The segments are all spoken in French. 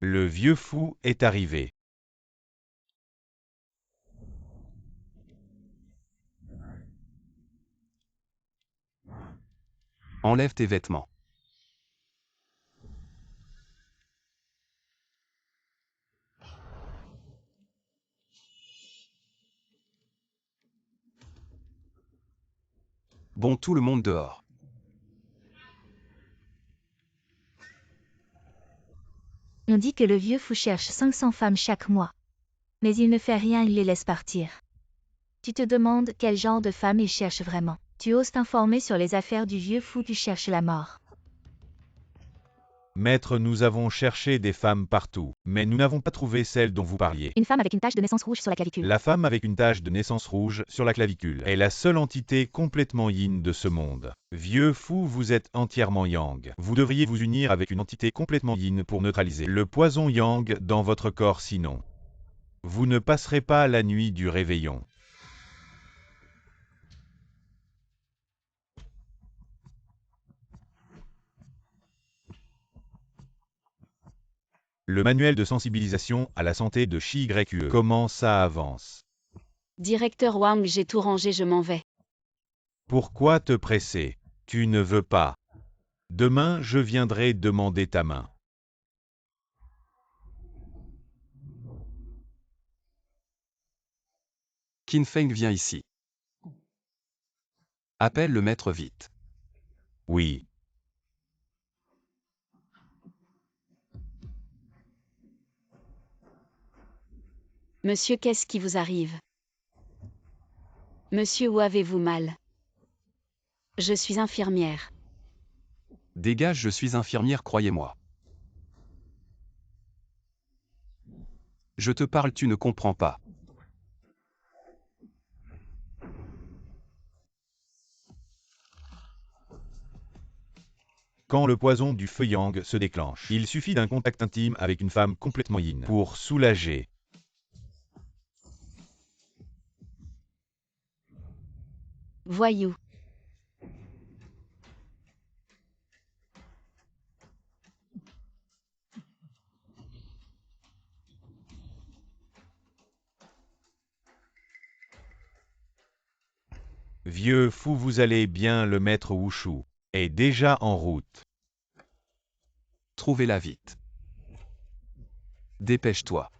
Le vieux fou est arrivé. Enlève tes vêtements. Bon, tout le monde dehors. On dit que le vieux fou cherche 500 femmes chaque mois. Mais il ne fait rien, il les laisse partir. Tu te demandes quel genre de femme il cherche vraiment. Tu oses t'informer sur les affaires du vieux fou qui cherche la mort. Maître, nous avons cherché des femmes partout, mais nous n'avons pas trouvé celle dont vous parliez. Une femme avec une tache de naissance rouge sur la clavicule. La femme avec une tache de naissance rouge sur la clavicule est la seule entité complètement yin de ce monde. Vieux fou, vous êtes entièrement yang. Vous devriez vous unir avec une entité complètement yin pour neutraliser le poison yang dans votre corps, sinon vous ne passerez pas la nuit du réveillon. Le manuel de sensibilisation à la santé de Chi-YE. Comment ça avance? Directeur Wang, j'ai tout rangé, je m'en vais. Pourquoi te presser? Tu ne veux pas. Demain, je viendrai demander ta main. Qin Feng vient ici. Appelle le maître vite. Oui. Monsieur, qu'est-ce qui vous arrive? Monsieur, où avez-vous mal? Je suis infirmière. Dégage, je suis infirmière, croyez-moi. Je te parle, tu ne comprends pas. Quand le poison du feu yang se déclenche, il suffit d'un contact intime avec une femme complètement yin pour soulager. Voyou. Vieux fou, vous allez bien, le maître Wushu est déjà en route. Trouvez-la vite. Dépêche-toi.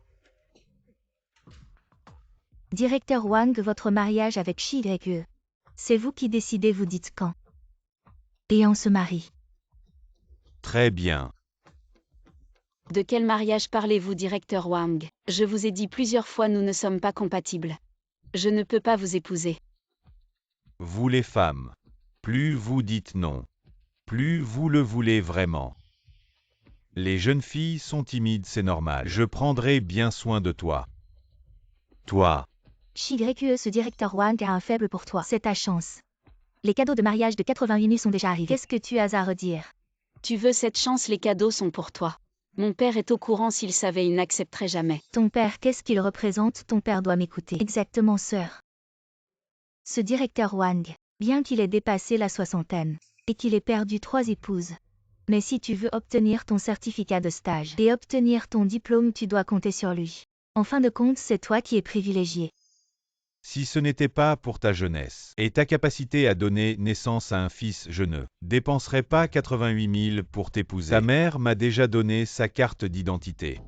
Directeur Wang, votre mariage avec Chi-YE. C'est vous qui décidez, vous dites quand. Et on se marie. Très bien. De quel mariage parlez-vous, directeur Wang? Je vous ai dit plusieurs fois, nous ne sommes pas compatibles. Je ne peux pas vous épouser. Vous les femmes, plus vous dites non, plus vous le voulez vraiment. Les jeunes filles sont timides, c'est normal. Je prendrai bien soin de toi. Toi. Chi-YE, ce directeur Wang a un faible pour toi. C'est ta chance. Les cadeaux de mariage de 88 000 sont déjà arrivés. Qu'est-ce que tu as à redire? Tu veux cette chance, les cadeaux sont pour toi. Mon père est au courant, s'il savait, il n'accepterait jamais. Ton père, qu'est-ce qu'il représente? Ton père doit m'écouter. Exactement, sœur. Ce directeur Wang, bien qu'il ait dépassé la soixantaine, et qu'il ait perdu 3 épouses. Mais si tu veux obtenir ton certificat de stage et obtenir ton diplôme, tu dois compter sur lui. En fin de compte, c'est toi qui es privilégié. Si ce n'était pas pour ta jeunesse et ta capacité à donner naissance à un fils, je ne dépenserais pas 88 000 pour t'épouser. Ta mère m'a déjà donné sa carte d'identité.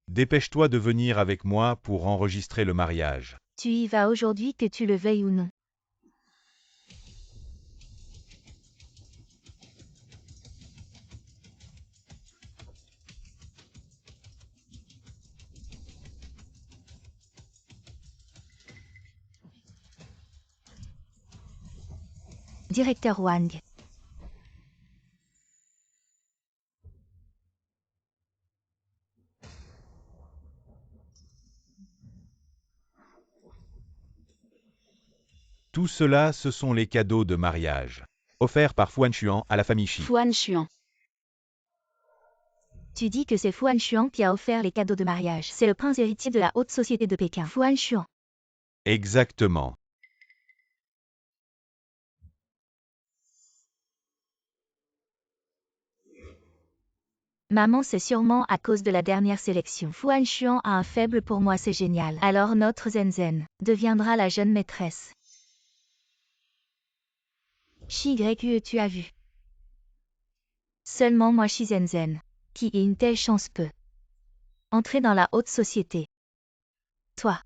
Dépêche-toi de venir avec moi pour enregistrer le mariage. Tu y vas aujourd'hui, que tu le veuilles ou non. Directeur Wang. Tout cela, ce sont les cadeaux de mariage offerts par Fuan Xuan à la famille Shi. Fuan Xuan. Tu dis que c'est Fuan Xuan qui a offert les cadeaux de mariage. C'est le prince héritier de la haute société de Pékin. Fuan Xuan. Exactement. Maman, c'est sûrement à cause de la dernière sélection. Fuan Xuan a un faible pour moi, c'est génial. Alors notre Zenzen deviendra la jeune maîtresse. Shi-Yu, tu as vu. Seulement moi Shi-Zenzen, qui ait une telle chance peut entrer dans la haute société. Toi.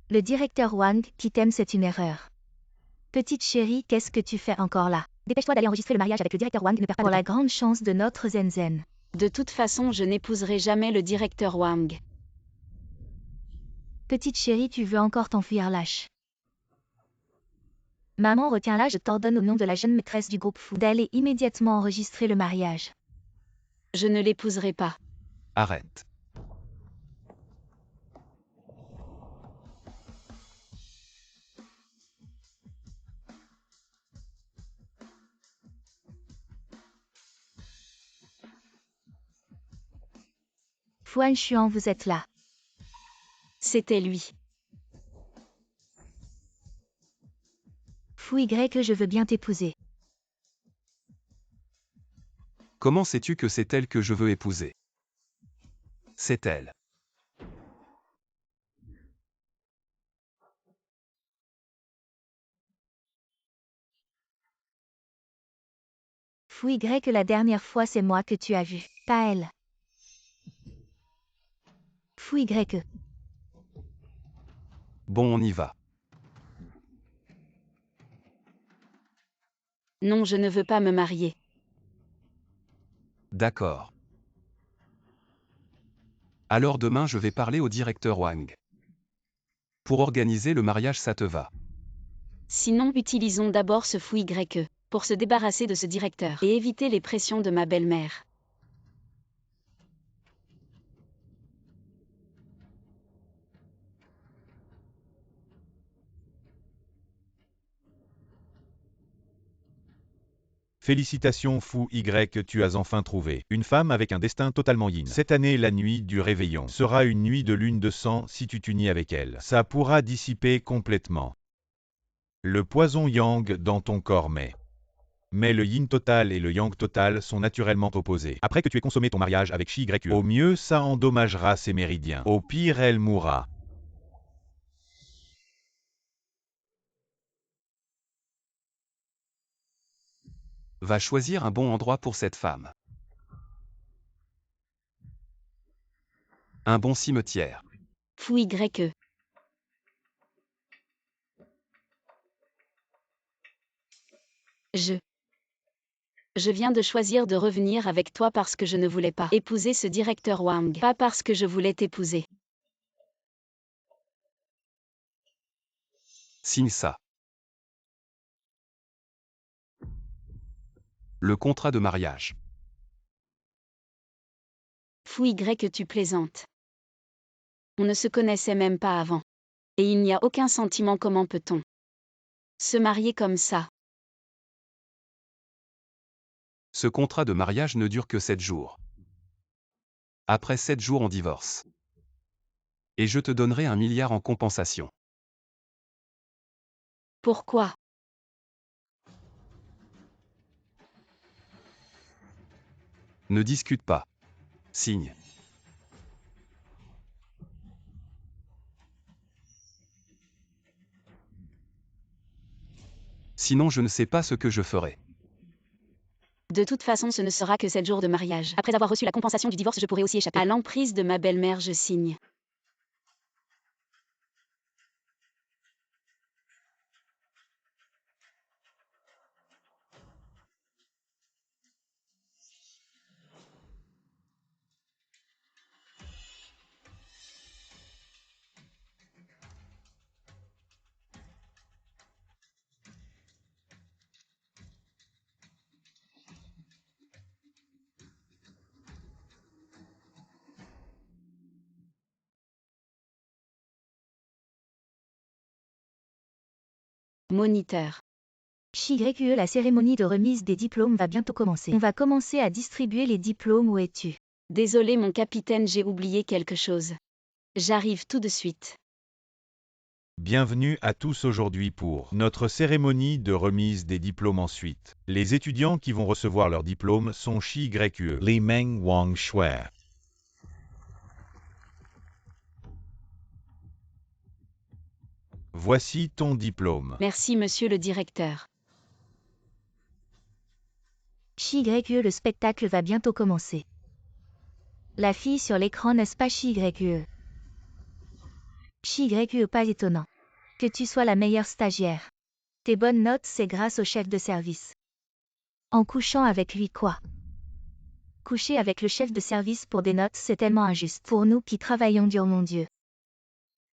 Le directeur Wang qui t'aime, c'est une erreur. Petite chérie, qu'est-ce que tu fais encore là? Dépêche-toi d'aller enregistrer le mariage avec le directeur Wang, ne perds pas de temps. Pour la grande chance de notre Zenzen. De toute façon, je n'épouserai jamais le directeur Wang. Petite chérie, tu veux encore t'enfuir, lâche. Maman, retiens-la, je t'ordonne au nom de la jeune maîtresse du groupe Fu d'aller immédiatement enregistrer le mariage. Je ne l'épouserai pas. Arrête. Fuan Xuan, vous êtes là. C'était lui. Fu Y, je veux bien t'épouser. Comment sais-tu que c'est elle que je veux épouser? C'est elle. Fu Y, la dernière fois c'est moi que tu as vu, pas elle. Fu Y. Bon, on y va. Non, je ne veux pas me marier. D'accord. Alors demain je vais parler au directeur Wang. Pour organiser le mariage, ça te va? Sinon, utilisons d'abord ce Fu Y pour se débarrasser de ce directeur et éviter les pressions de ma belle-mère. Félicitations Fu Y, tu as enfin trouvé une femme avec un destin totalement yin. Cette année, la nuit du réveillon sera une nuit de lune de sang si tu t'unis avec elle. Ça pourra dissiper complètement le poison yang dans ton corps, mais le yin total et le yang total sont naturellement opposés. Après que tu aies consommé ton mariage avec Shi-Yu, au mieux ça endommagera ses méridiens. Au pire, elle mourra. Va choisir un bon endroit pour cette femme. Un bon cimetière. Fu Y. Je viens de choisir de revenir avec toi parce que je ne voulais pas épouser ce directeur Wang, pas parce que je voulais t'épouser. Signe ça. Le contrat de mariage. Fu Y, tu plaisantes. On ne se connaissait même pas avant. Et il n'y a aucun sentiment, comment peut-on se marier comme ça? Ce contrat de mariage ne dure que 7 jours. Après 7 jours, on divorce. Et je te donnerai 1 milliard en compensation. Pourquoi? Ne discute pas. Signe. Sinon je ne sais pas ce que je ferai. De toute façon, ce ne sera que 7 jours de mariage. Après avoir reçu la compensation du divorce, je pourrai aussi échapper à l'emprise de ma belle-mère, je signe. Moniteur. Shi-Yu, la cérémonie de remise des diplômes va bientôt commencer. On va commencer à distribuer les diplômes, où es-tu? Désolé mon capitaine, j'ai oublié quelque chose. J'arrive tout de suite. Bienvenue à tous aujourd'hui pour notre cérémonie de remise des diplômes ensuite. Les étudiants qui vont recevoir leur diplôme sont Shi Yue, Li Meng Wang Shui. Voici ton diplôme. Merci monsieur le directeur. Shi Yue, le spectacle va bientôt commencer. La fille sur l'écran, n'est-ce pas Shi Yue? Shi Yue, pas étonnant. Que tu sois la meilleure stagiaire. Tes bonnes notes, c'est grâce au chef de service. En couchant avec lui quoi? Coucher avec le chef de service pour des notes, c'est tellement injuste. Pour nous qui travaillons dur, mon Dieu.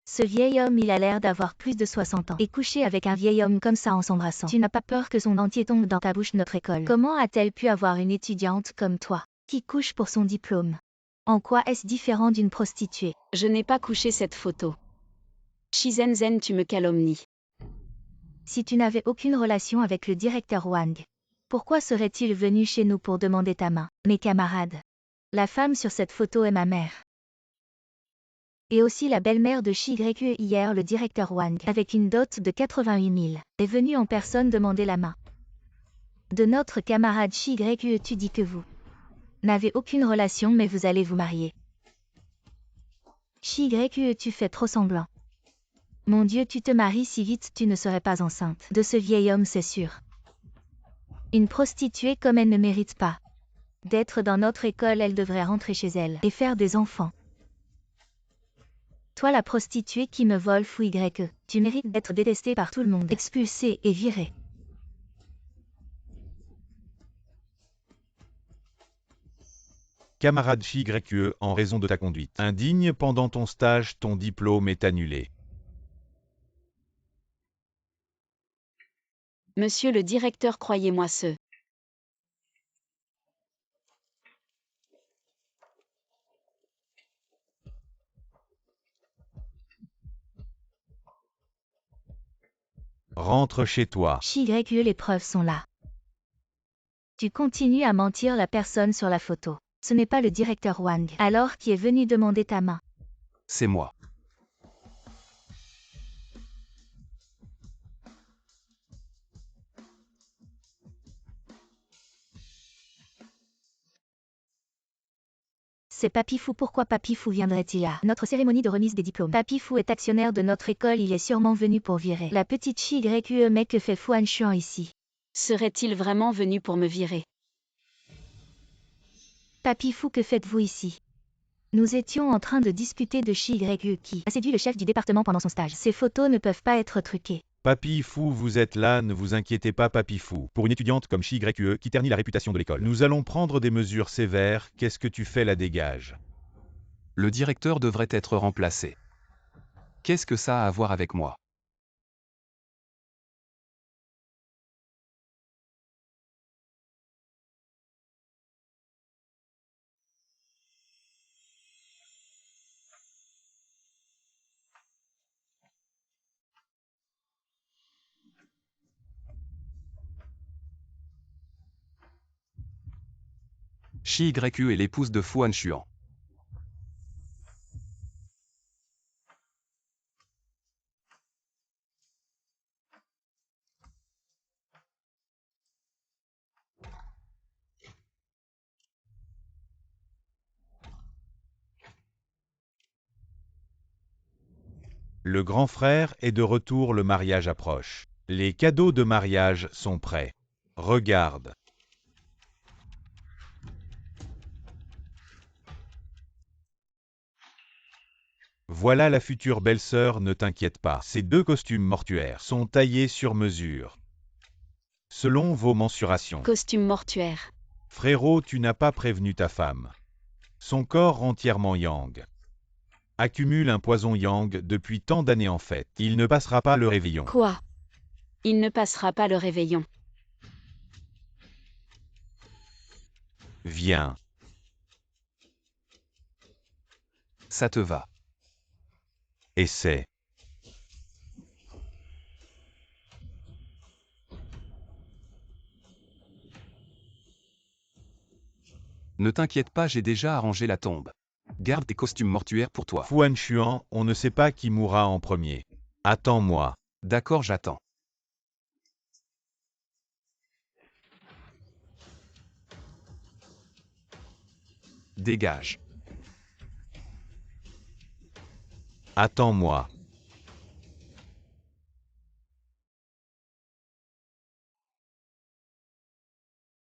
Ce vieil homme, il a l'air d'avoir plus de 60 ans. Et coucher avec un vieil homme comme ça en s'embrassant. Tu n'as pas peur que son dentier tombe dans ta bouche, notre école? Comment a-t-elle pu avoir une étudiante comme toi, qui couche pour son diplôme? En quoi est-ce différent d'une prostituée? Je n'ai pas couché cette photo. Shizenzhen, tu me calomnies. Si tu n'avais aucune relation avec le directeur Wang, pourquoi serait-il venu chez nous pour demander ta main? Mes camarades. La femme sur cette photo est ma mère. Et aussi la belle-mère de Shi Yue. Hier, le directeur Wang, avec une dot de 88 000, est venu en personne demander la main de notre camarade Shi Yue. Tu dis que vous n'avez aucune relation mais vous allez vous marier. Shi Yue, tu fais trop semblant. Mon Dieu, tu te maries si vite, tu ne serais pas enceinte de ce vieil homme, c'est sûr. Une prostituée comme elle ne mérite pas d'être dans notre école, elle devrait rentrer chez elle et faire des enfants. Toi la prostituée qui me vole fou Y, tu mérites d'être détestée par tout le monde, expulsée et virée. Camarade Shi Yue, en raison de ta conduite indigne pendant ton stage, ton diplôme est annulé. Monsieur le directeur, croyez-moi ce. Rentre chez toi. Shi Yue, les preuves sont là. Tu continues à mentir, la personne sur la photo. Ce n'est pas le directeur Wang, alors qui est venu demander ta main. C'est moi. C'est Papy Fou. Pourquoi Papy Fou viendrait-il à notre cérémonie de remise des diplômes? Papy Fou est actionnaire de notre école, il est sûrement venu pour virer la petite Shi Yue. Mais que fait Fuan Xuan ici? Serait-il vraiment venu pour me virer? Papy Fou, que faites-vous ici? Nous étions en train de discuter de Shi Yue qui a séduit le chef du département pendant son stage. Ces photos ne peuvent pas être truquées. Papy Fou, vous êtes là, ne vous inquiétez pas Papy Fou. Pour une étudiante comme Shi Yue qui ternit la réputation de l'école, nous allons prendre des mesures sévères. Qu'est-ce que tu fais là, dégage? Le directeur devrait être remplacé. Qu'est-ce que ça a à voir avec moi? Shi Yue est l'épouse de Fuan Xuan. Le grand frère est de retour, le mariage approche. Les cadeaux de mariage sont prêts. Regarde. Voilà la future belle-sœur, ne t'inquiète pas. Ces deux costumes mortuaires sont taillés sur mesure. Selon vos mensurations. Costume mortuaire. Frérot, tu n'as pas prévenu ta femme. Son corps entièrement yang accumule un poison yang depuis tant d'années en fait. Il ne passera pas le réveillon. Quoi? Il ne passera pas le réveillon. Viens. Ça te va. Essaie. Ne t'inquiète pas, j'ai déjà arrangé la tombe. Garde tes costumes mortuaires pour toi. Fuan Xuan, on ne sait pas qui mourra en premier. Attends-moi. D'accord, j'attends. Dégage. Attends-moi.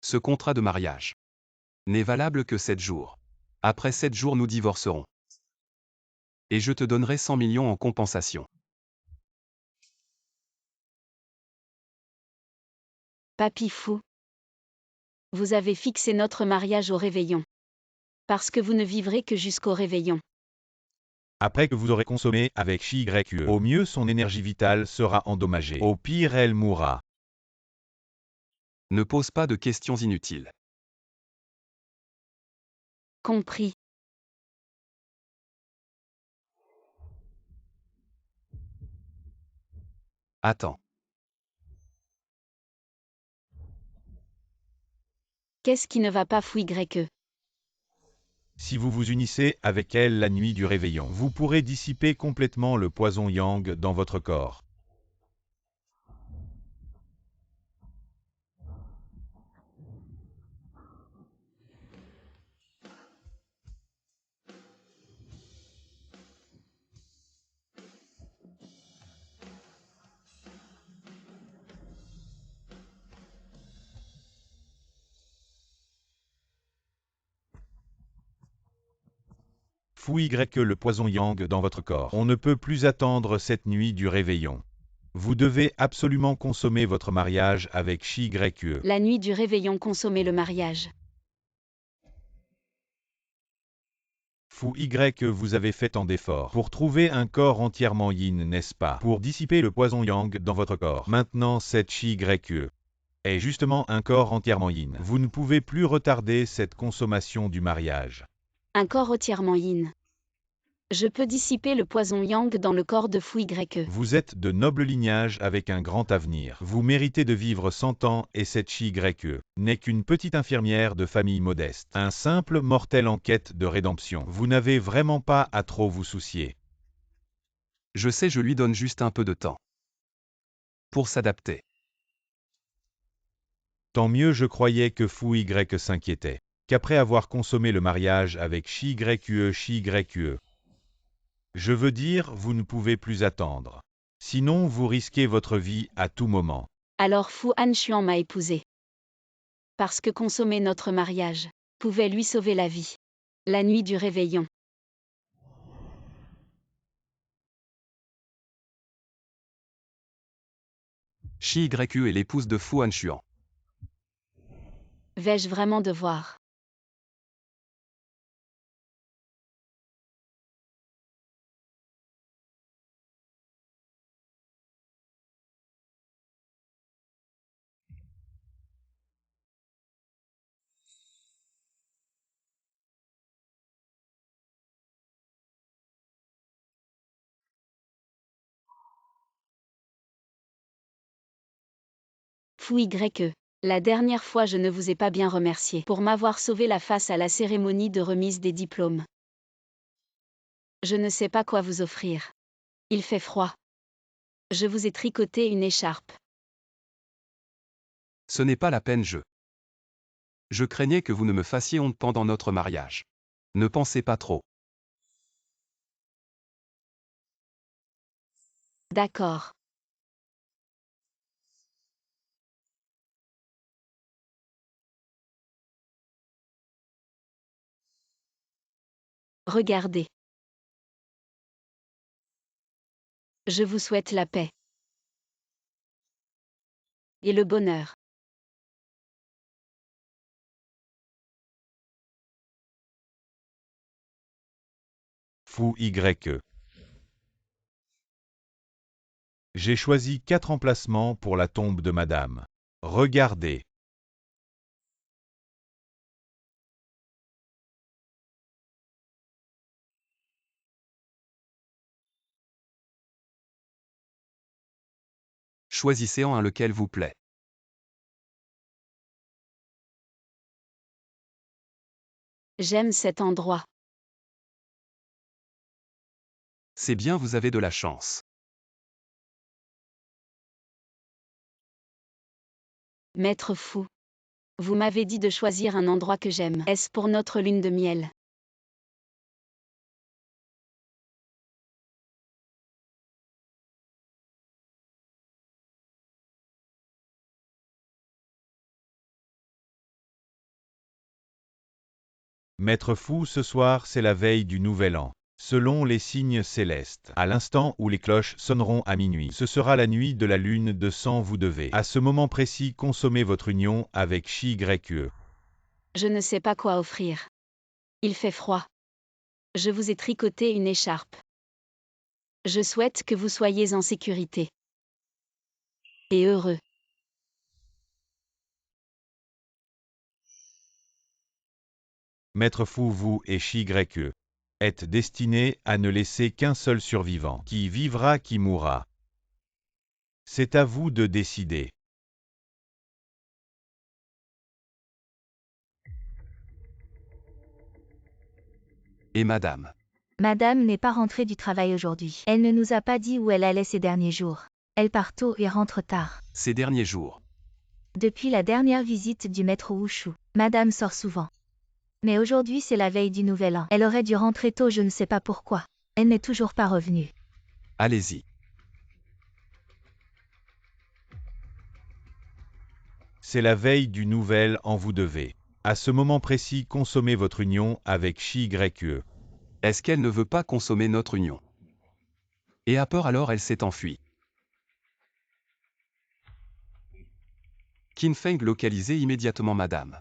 Ce contrat de mariage n'est valable que 7 jours. Après 7 jours, nous divorcerons. Et je te donnerai 100 millions en compensation. Papy fou. Vous avez fixé notre mariage au réveillon. Parce que vous ne vivrez que jusqu'au réveillon. Après que vous aurez consommé avec XYE, au mieux son énergie vitale sera endommagée. Au pire, elle mourra. Ne pose pas de questions inutiles. Compris. Attends. Qu'est-ce qui ne va pas fou YE? Si vous vous unissez avec elle la nuit du réveillon, vous pourrez dissiper complètement le poison yang dans votre corps. Fouille que le poison yang dans votre corps. On ne peut plus attendre cette nuit du réveillon. Vous devez absolument consommer votre mariage avec XYE. La nuit du réveillon, consommer le mariage. Fouille que vous avez fait tant d'efforts pour trouver un corps entièrement yin, n'est-ce pas? Pour dissiper le poison yang dans votre corps. Maintenant, cette XYE est justement un corps entièrement yin. Vous ne pouvez plus retarder cette consommation du mariage. Un corps entièrement yin. Je peux dissiper le poison yang dans le corps de fou YE. Vous êtes de noble lignage avec un grand avenir. Vous méritez de vivre 100 ans et cette XYE n'est qu'une petite infirmière de famille modeste. Un simple mortel en quête de rédemption. Vous n'avez vraiment pas à trop vous soucier. Je sais, je lui donne juste un peu de temps. Pour s'adapter. Tant mieux, je croyais que Fou Y s'inquiétait. Qu'après avoir consommé le mariage avec XYE, je veux dire, vous ne pouvez plus attendre. Sinon, vous risquez votre vie à tout moment. Alors Fu Anshuan m'a épousé. Parce que consommer notre mariage pouvait lui sauver la vie. La nuit du réveillon. XYE est l'épouse de Fu Anshuan. Vais-je vraiment devoir? Fou YE. La dernière fois, je ne vous ai pas bien remercié pour m'avoir sauvé la face à la cérémonie de remise des diplômes. Je ne sais pas quoi vous offrir. Il fait froid. Je vous ai tricoté une écharpe. Ce n'est pas la peine, je craignais que vous ne me fassiez honte pendant notre mariage. Ne pensez pas trop. D'accord. Regardez. Je vous souhaite la paix. Et le bonheur. Fou YE. J'ai choisi 4 emplacements pour la tombe de madame. Regardez. Choisissez en un lequel vous plaît. J'aime cet endroit. C'est bien, vous avez de la chance. Maître fou. Vous m'avez dit de choisir un endroit que j'aime. Est-ce pour notre lune de miel? Maître fou, ce soir, c'est la veille du Nouvel An. Selon les signes célestes, à l'instant où les cloches sonneront à minuit, ce sera la nuit de la lune de sang. Vous devez, à ce moment précis, consommer votre union avec Chi-Y-E. Je ne sais pas quoi offrir. Il fait froid. Je vous ai tricoté une écharpe. Je souhaite que vous soyez en sécurité. Et heureux. Maître fou, vous et Chi-Y-E êtes destinés à ne laisser qu'un seul survivant. Qui vivra, qui mourra. C'est à vous de décider. Et madame. Madame n'est pas rentrée du travail aujourd'hui. Elle ne nous a pas dit où elle allait ces derniers jours. Elle part tôt et rentre tard. Ces derniers jours. Depuis la dernière visite du maître Wushu, Madame sort souvent. Mais aujourd'hui c'est la veille du Nouvel An. Elle aurait dû rentrer tôt, je ne sais pas pourquoi. Elle n'est toujours pas revenue. Allez-y. C'est la veille du Nouvel An. Vous devez, à ce moment précis, consommer votre union avec Chi-Y-E. Est-ce qu'elle ne veut pas consommer notre union? Et a peur, alors elle s'est enfuie. Qin Feng, localisez immédiatement madame.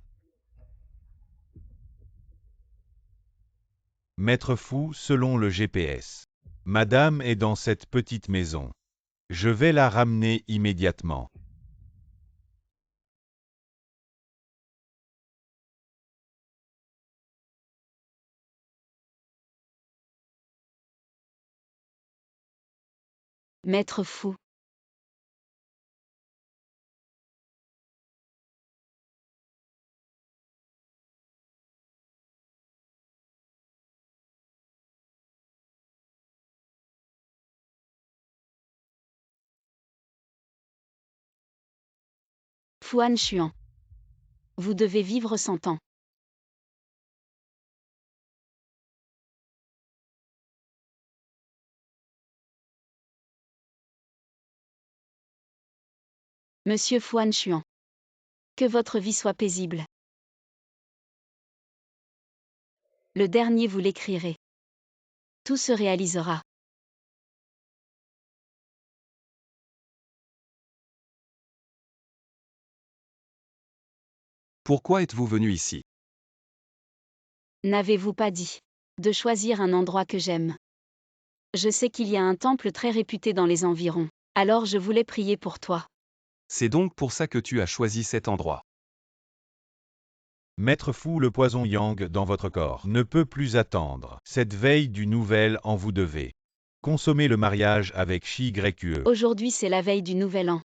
Maître fou, selon le GPS. Madame est dans cette petite maison. Je vais la ramener immédiatement. Maître fou. Fuan Xuan. Vous devez vivre 100 ans. Monsieur Fuan Xuan. Que votre vie soit paisible. Le dernier vous l'écrirez. Tout se réalisera. Pourquoi êtes-vous venu ici? N'avez-vous pas dit de choisir un endroit que j'aime? Je sais qu'il y a un temple très réputé dans les environs. Alors je voulais prier pour toi. C'est donc pour ça que tu as choisi cet endroit. Maître fou, le poison yang dans votre corps ne peut plus attendre. Cette veille du Nouvel An, vous devez consommer le mariage avec Chi-Y-E. Aujourd'hui c'est la veille du Nouvel An.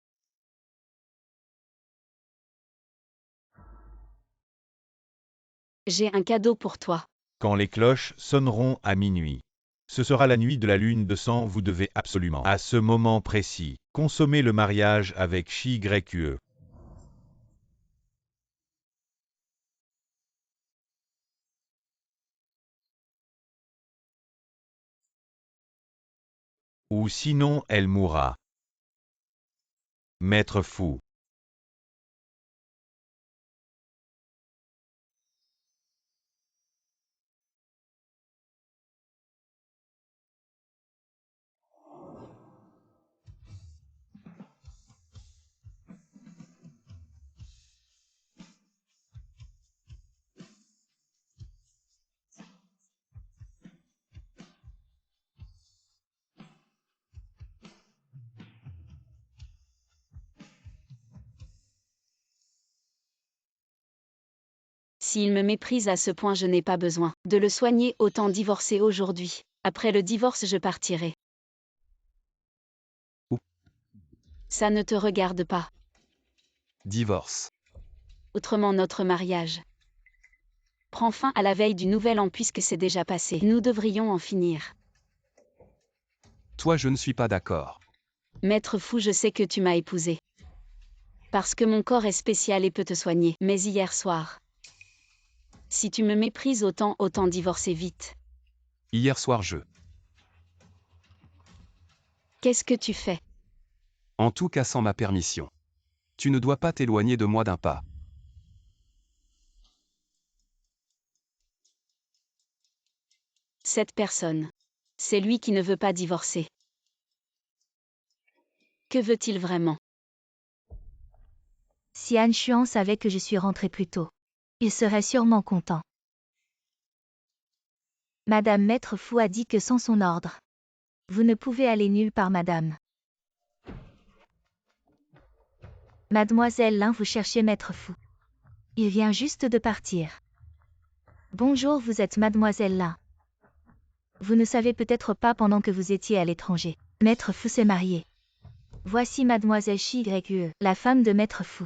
J'ai un cadeau pour toi. Quand les cloches sonneront à minuit. Ce sera la nuit de la lune de sang. Vous devez absolument, à ce moment précis, consommer le mariage avec Chi-Y-E. Ou sinon elle mourra. Maître fou. S'il me méprise à ce point, je n'ai pas besoin de le soigner, autant divorcer aujourd'hui. Après le divorce, je partirai. Ou- Ça ne te regarde pas. Divorce. Autrement notre mariage prend fin à la veille du Nouvel An puisque c'est déjà passé. Nous devrions en finir. Toi, je ne suis pas d'accord. Maître fou, je sais que tu m'as épousé. Parce que mon corps est spécial et peut te soigner. Mais hier soir. Si tu me méprises autant divorcer vite. Hier soir Qu'est-ce que tu fais? En tout cas sans ma permission. Tu ne dois pas t'éloigner de moi d'un pas. Cette personne. C'est lui qui ne veut pas divorcer. Que veut-il vraiment? Si Han Xuan savait que je suis rentré plus tôt, il serait sûrement content. Madame Maître Fu a dit que sans son ordre, vous ne pouvez aller nulle part, madame. Mademoiselle Lin, vous cherchez Maître Fu. Il vient juste de partir. Bonjour, vous êtes Mademoiselle Lin. Vous ne savez peut-être pas pendant que vous étiez à l'étranger. Maître Fu s'est marié. Voici Mademoiselle Shi Yue, la femme de Maître Fu.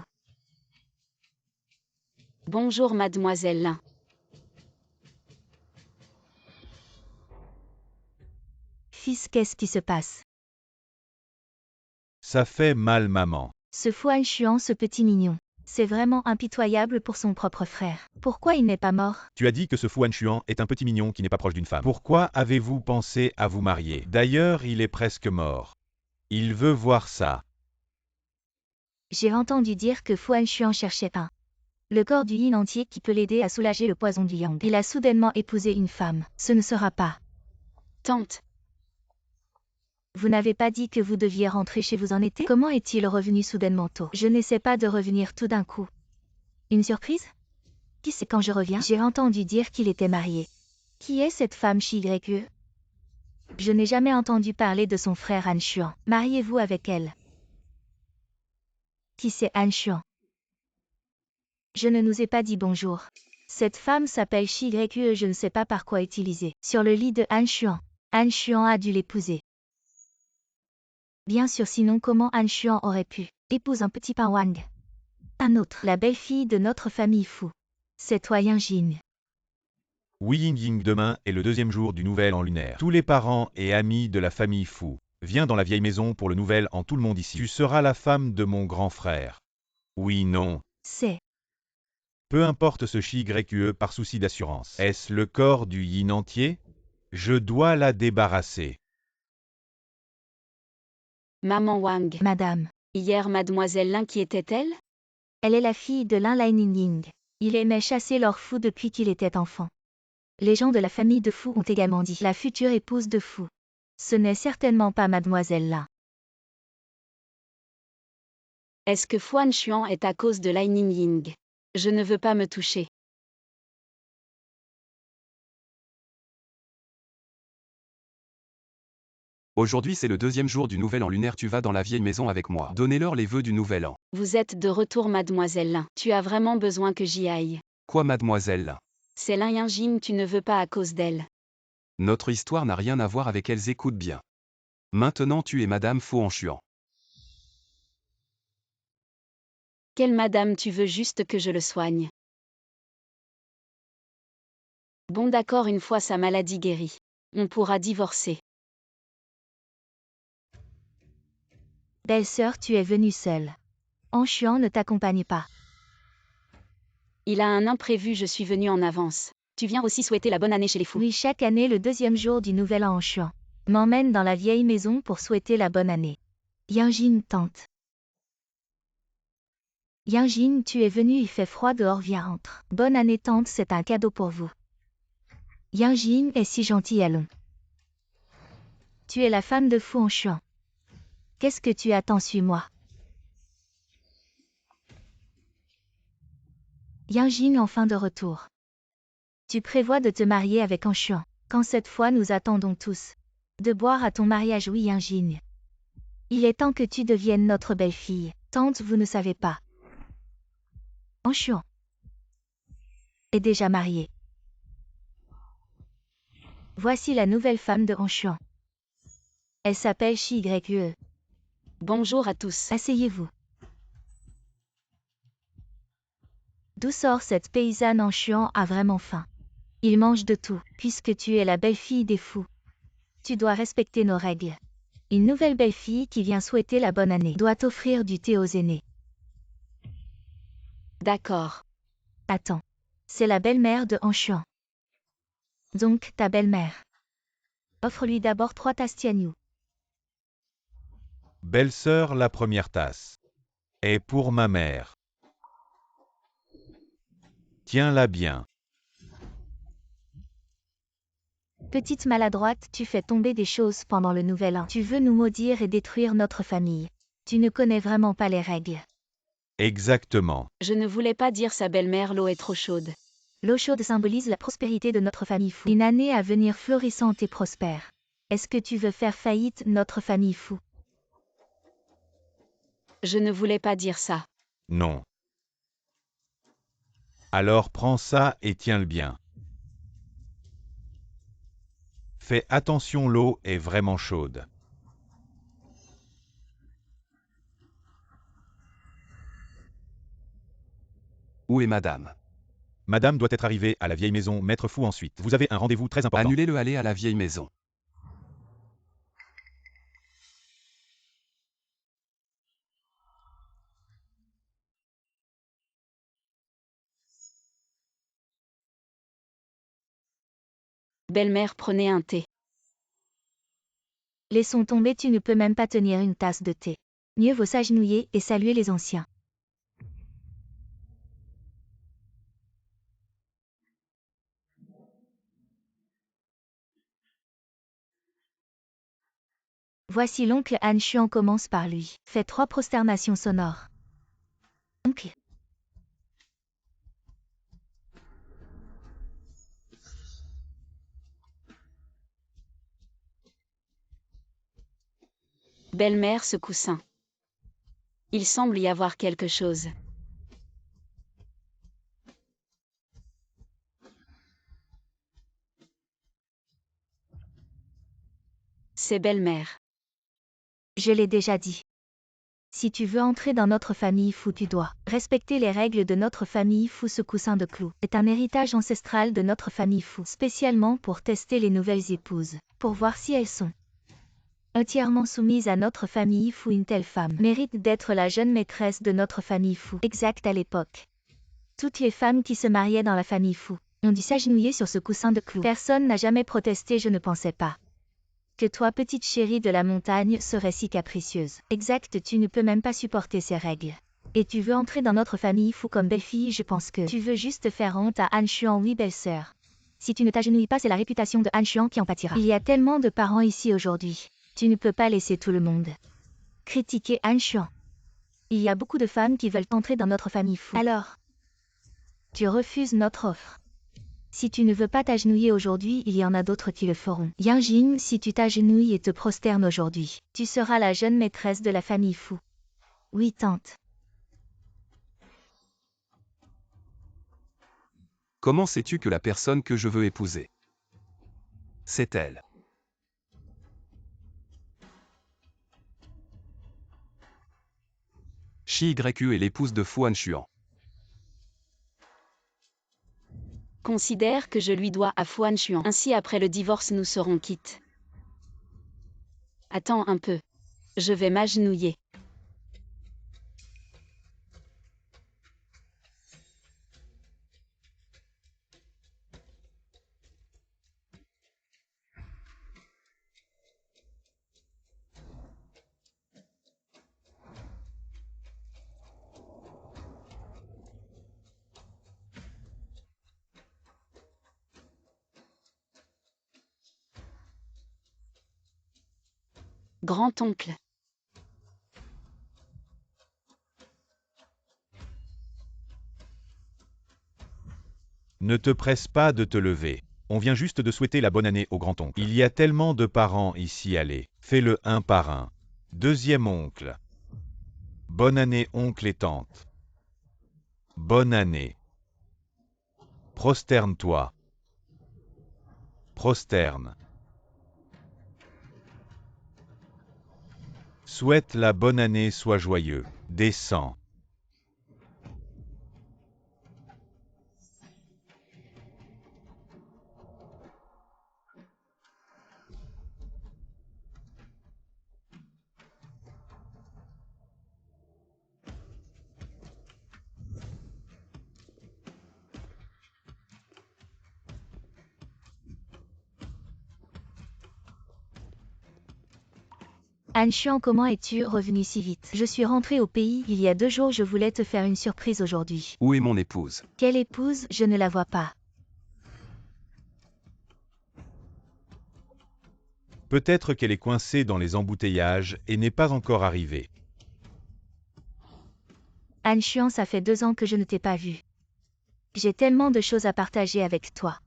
Bonjour Mademoiselle Lin. Fils, qu'est-ce qui se passe? Ça fait mal, maman. Ce Fu Xuan, ce petit mignon. C'est vraiment impitoyable pour son propre frère. Pourquoi il n'est pas mort? Tu as dit que ce Fu Xuan est un petit mignon qui n'est pas proche d'une femme. Pourquoi avez-vous pensé à vous marier? D'ailleurs, il est presque mort. Il veut voir ça. J'ai entendu dire que Fu Xuan cherchait le corps du yin entier qui peut l'aider à soulager le poison du yang. Il a soudainement épousé une femme. Ce ne sera pas. Tante. Vous n'avez pas dit que vous deviez rentrer chez vous en été? Comment est-il revenu soudainement tôt? Je n'essaie pas de revenir tout d'un coup. Une surprise? Qui sait quand je reviens? J'ai entendu dire qu'il était marié. Qui est cette femme Shi Yue? Je n'ai jamais entendu parler de son frère Han Xuan. Mariez-vous avec elle. Qui c'est Han Xuan? Je ne nous ai pas dit bonjour. Cette femme s'appelle Shi Yue, je ne sais pas par quoi utiliser. Sur le lit de Han Xuan. Han Xuan a dû l'épouser. Bien sûr, sinon comment Han Xuan aurait pu épouser un petit pain Wang? Un autre, la belle-fille de notre famille Fu. C'est toi Yang Jin. Oui, Ying Ying, demain est le deuxième jour du nouvel an lunaire. Tous les parents et amis de la famille Fu. Viens dans la vieille maison pour le nouvel an, tout le monde ici. Tu seras la femme de mon grand frère. Oui, non. C'est. Peu importe ce Shi Yue par souci d'assurance. Est-ce le corps du yin entier? Je dois la débarrasser. Maman Wang. Madame. Hier Mademoiselle Lin qui était-elle? Elle est la fille de Lin Laining. Il aimait chasser leur fou depuis qu'il était enfant. Les gens de la famille de Fu ont également dit la future épouse de Fu. Ce n'est certainement pas Mademoiselle Lin. Est-ce que Fu Xuan est à cause de Lai Ying? Je ne veux pas me toucher. Aujourd'hui c'est le deuxième jour du nouvel an lunaire, tu vas dans la vieille maison avec moi. Donnez-leur les vœux du nouvel an. Vous êtes de retour Mademoiselle Lin. Tu as vraiment besoin que j'y aille. Quoi mademoiselle? C'est Lin Yingjin, tu ne veux pas à cause d'elle. Notre histoire n'a rien à voir avec elles, écoute bien. Maintenant tu es Madame Fu Xuan. Quelle madame, tu veux juste que je le soigne? Bon d'accord, une fois sa maladie guérie, on pourra divorcer. Belle-sœur, tu es venue seule. Han Xuan ne t'accompagne pas. Il a un imprévu, je suis venue en avance. Tu viens aussi souhaiter la bonne année chez les fous? Oui, chaque année, le deuxième jour du nouvel an, Han Xuan m'emmène dans la vieille maison pour souhaiter la bonne année. Yang Jin, tante. Yang Jin, tu es venue, il fait froid dehors, viens entre. Bonne année tante, c'est un cadeau pour vous. Yang Jin est si gentil, allons. Tu es la femme de Fu Xuan. Qu'est-ce que tu attends, suis-moi. Yang Jin enfin de retour. Tu prévois de te marier avec Han Xuan. Quand cette fois nous attendons tous de boire à ton mariage, oui Yang Jin. Il est temps que tu deviennes notre belle-fille. Tante, vous ne savez pas. Han Xuan est déjà marié. Voici la nouvelle femme de Han Xuan. Elle s'appelle Shi Yue. Bonjour à tous. Asseyez-vous. D'où sort cette paysanne? Han Xuan a vraiment faim. Il mange de tout. Puisque tu es la belle-fille des fous, tu dois respecter nos règles. Une nouvelle belle-fille qui vient souhaiter la bonne année doit offrir du thé aux aînés. D'accord. Attends. C'est la belle-mère de Anshuan. Donc, ta belle-mère. Offre-lui d'abord 3 tasses Tianyu. Belle-sœur, la première tasse. Est pour ma mère. Tiens-la bien. Petite maladroite, tu fais tomber des choses pendant le nouvel an. Tu veux nous maudire et détruire notre famille. Tu ne connais vraiment pas les règles. Exactement. Je ne voulais pas dire sa belle-mère, l'eau est trop chaude. L'eau chaude symbolise la prospérité de notre famille fou. Une année à venir florissante et prospère. Est-ce que tu veux faire faillite notre famille fou? Je ne voulais pas dire ça. Non. Alors prends ça et tiens-le bien. Fais attention, l'eau est vraiment chaude. Où est madame? Madame doit être arrivée à la vieille maison Maître Fou ensuite. Vous avez un rendez-vous très important. Annulez le aller à la vieille maison. Belle-mère, prenez un thé. Laissons tomber, tu ne peux même pas tenir une tasse de thé. Mieux vaut s'agenouiller et saluer les anciens. Voici l'oncle Anshuan commence par lui. Fais 3 prosternations sonores. Oncle. Belle-mère, ce coussin. Il semble y avoir quelque chose. C'est belle-mère. Je l'ai déjà dit. Si tu veux entrer dans notre famille fou, tu dois respecter les règles de notre famille fou. Ce coussin de clous est un héritage ancestral de notre famille fou, spécialement pour tester les nouvelles épouses, pour voir si elles sont entièrement soumises à notre famille fou. Une telle femme mérite d'être la jeune maîtresse de notre famille fou. Exact à l'époque. Toutes les femmes qui se mariaient dans la famille fou ont dû s'agenouiller sur ce coussin de clous. Personne n'a jamais protesté, je ne pensais pas que toi, petite chérie de la montagne, serais si capricieuse. Exact, tu ne peux même pas supporter ces règles. Et tu veux entrer dans notre famille fou comme belle-fille, je pense que tu veux juste faire honte à Anshuan, oui belle-sœur. Si tu ne t'agenouilles pas, c'est la réputation de Anshuan qui en pâtira. Il y a tellement de parents ici aujourd'hui. Tu ne peux pas laisser tout le monde critiquer Anshuan. Il y a beaucoup de femmes qui veulent entrer dans notre famille fou. Alors, tu refuses notre offre. Si tu ne veux pas t'agenouiller aujourd'hui, il y en a d'autres qui le feront. Yanjin, si tu t'agenouilles et te prosternes aujourd'hui, tu seras la jeune maîtresse de la famille fou. Oui, tante. Comment sais-tu que la personne que je veux épouser, c'est elle? Shi YU est l'épouse de Fu Anshuan. Considère que je lui dois à Fu Anshuan. Ainsi après le divorce nous serons quittes. Attends un peu. Je vais m'agenouiller. Grand-oncle. Ne te presse pas de te lever. On vient juste de souhaiter la bonne année au grand-oncle. Il y a tellement de parents ici, allez. Fais-le un par un. Deuxième oncle. Bonne année oncle et tante. Bonne année. Prosterne-toi. Prosterne. Souhaite la bonne année, sois joyeux. Descends. Han Xuan, comment es-tu revenu si vite? Je suis rentré au pays il y a 2 jours, je voulais te faire une surprise aujourd'hui. Où est mon épouse? Quelle épouse? Je ne la vois pas. Peut-être qu'elle est coincée dans les embouteillages et n'est pas encore arrivée. Han Xuan, ça fait 2 ans que je ne t'ai pas vu. J'ai tellement de choses à partager avec toi.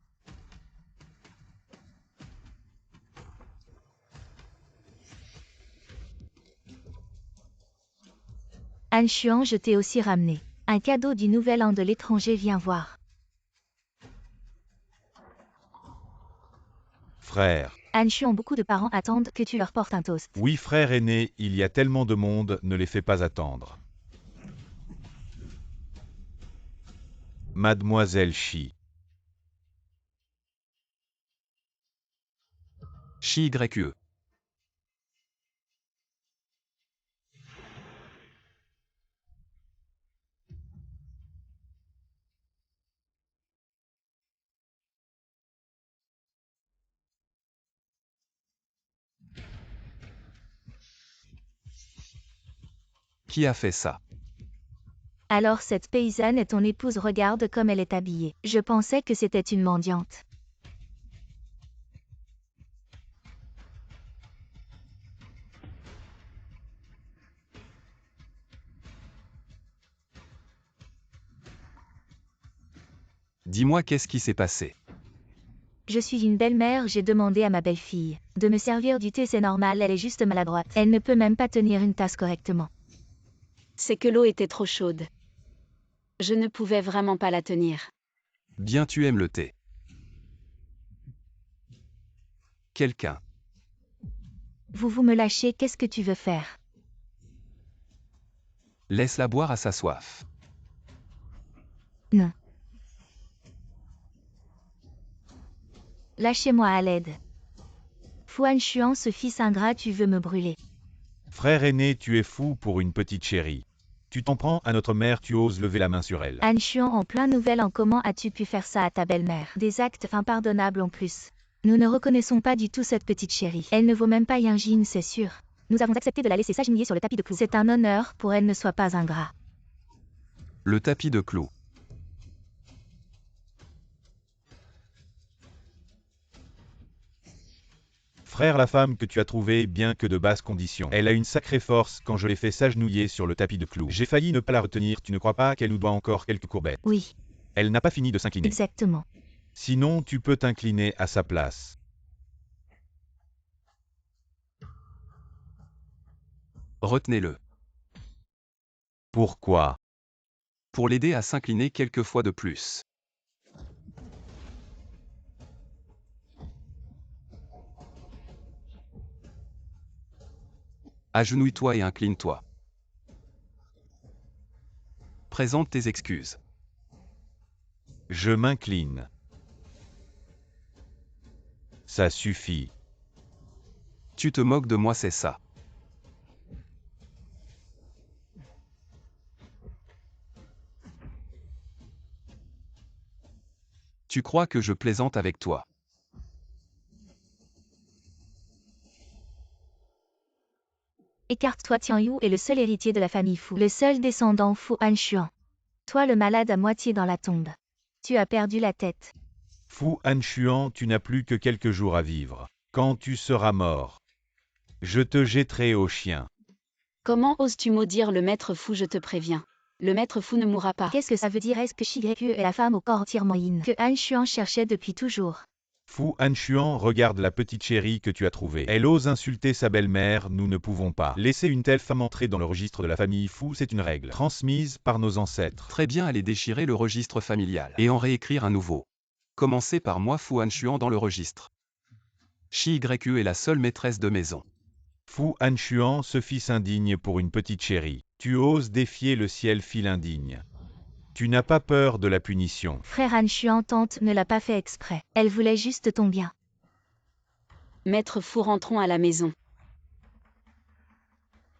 Han Xuan, je t'ai aussi ramené un cadeau du nouvel an de l'étranger, viens voir. Frère. Han Xuan, beaucoup de parents attendent que tu leur portes un toast. Oui, frère aîné, il y a tellement de monde, ne les fais pas attendre. Mademoiselle Shi. Chi-YE. Qui a fait ça? Alors cette paysanne est ton épouse, regarde comme elle est habillée. Je pensais que c'était une mendiante. Dis-moi qu'est-ce qui s'est passé? Je suis une belle-mère, j'ai demandé à ma belle-fille de me servir du thé, c'est normal, elle est juste maladroite. Elle ne peut même pas tenir une tasse correctement. C'est que l'eau était trop chaude. Je ne pouvais vraiment pas la tenir. Bien, tu aimes le thé. Quelqu'un. Vous me lâchez, qu'est-ce que tu veux faire? Laisse-la boire à sa soif. Non. Lâchez-moi à l'aide. Han Xuan, ce fils ingrat, tu veux me brûler. Frère aîné, tu es fou pour une petite chérie. Tu t'en prends à notre mère, tu oses lever la main sur elle. Han Xuan, en plein nouvel an, comment as-tu pu faire ça à ta belle-mère? Des actes impardonnables en plus. Nous ne reconnaissons pas du tout cette petite chérie. Elle ne vaut même pas un jean, c'est sûr. Nous avons accepté de la laisser s'agenouiller sur le tapis de clous. C'est un honneur pour elle, ne sois pas ingrat. Le tapis de clous. Frère, la femme que tu as trouvée, bien que de basse condition, elle a une sacrée force quand je l'ai fait s'agenouiller sur le tapis de clous. J'ai failli ne pas la retenir, tu ne crois pas qu'elle nous doit encore quelques courbettes? Oui, Elle n'a pas fini de s'incliner. exactement. Sinon, tu peux t'incliner à sa place. Retenez-le. Pourquoi? Pour l'aider à s'incliner quelques fois de plus. Agenouille-toi et incline-toi. Présente tes excuses. Je m'incline. Ça suffit. Tu te moques de moi, c'est ça. Tu crois que je plaisante avec toi? Écarte-toi, Tian Yu est le seul héritier de la famille Fu, le seul descendant Fu Han Xuan. Toi le malade à moitié dans la tombe. Tu as perdu la tête. Fu Han Xuan, tu n'as plus que quelques jours à vivre. Quand tu seras mort, je te jetterai au chien. Comment oses-tu maudire le maître fou, je te préviens. Le maître fou ne mourra pas. Qu'est-ce que ça veut dire? Est-ce que Shi-Yu est la femme au corps entièrement yin que Han Xuan cherchait depuis toujours? Fu Han Xuan, regarde la petite chérie que tu as trouvée. Elle ose insulter sa belle-mère, nous ne pouvons pas laisser une telle femme entrer dans le registre de la famille Fu, c'est une règle transmise par nos ancêtres. Très bien, allez déchirer le registre familial et en réécrire un nouveau. Commencez par moi, Fu Han Xuan, dans le registre. Chi-YE est la seule maîtresse de maison. Fu Han Xuan, ce fils indigne pour une petite chérie. Tu oses défier le ciel, fil indigne. Tu n'as pas peur de la punition. Frère Han Xuan, tante ne l'a pas fait exprès. Elle voulait juste ton bien. Maître fou, rentrons à la maison.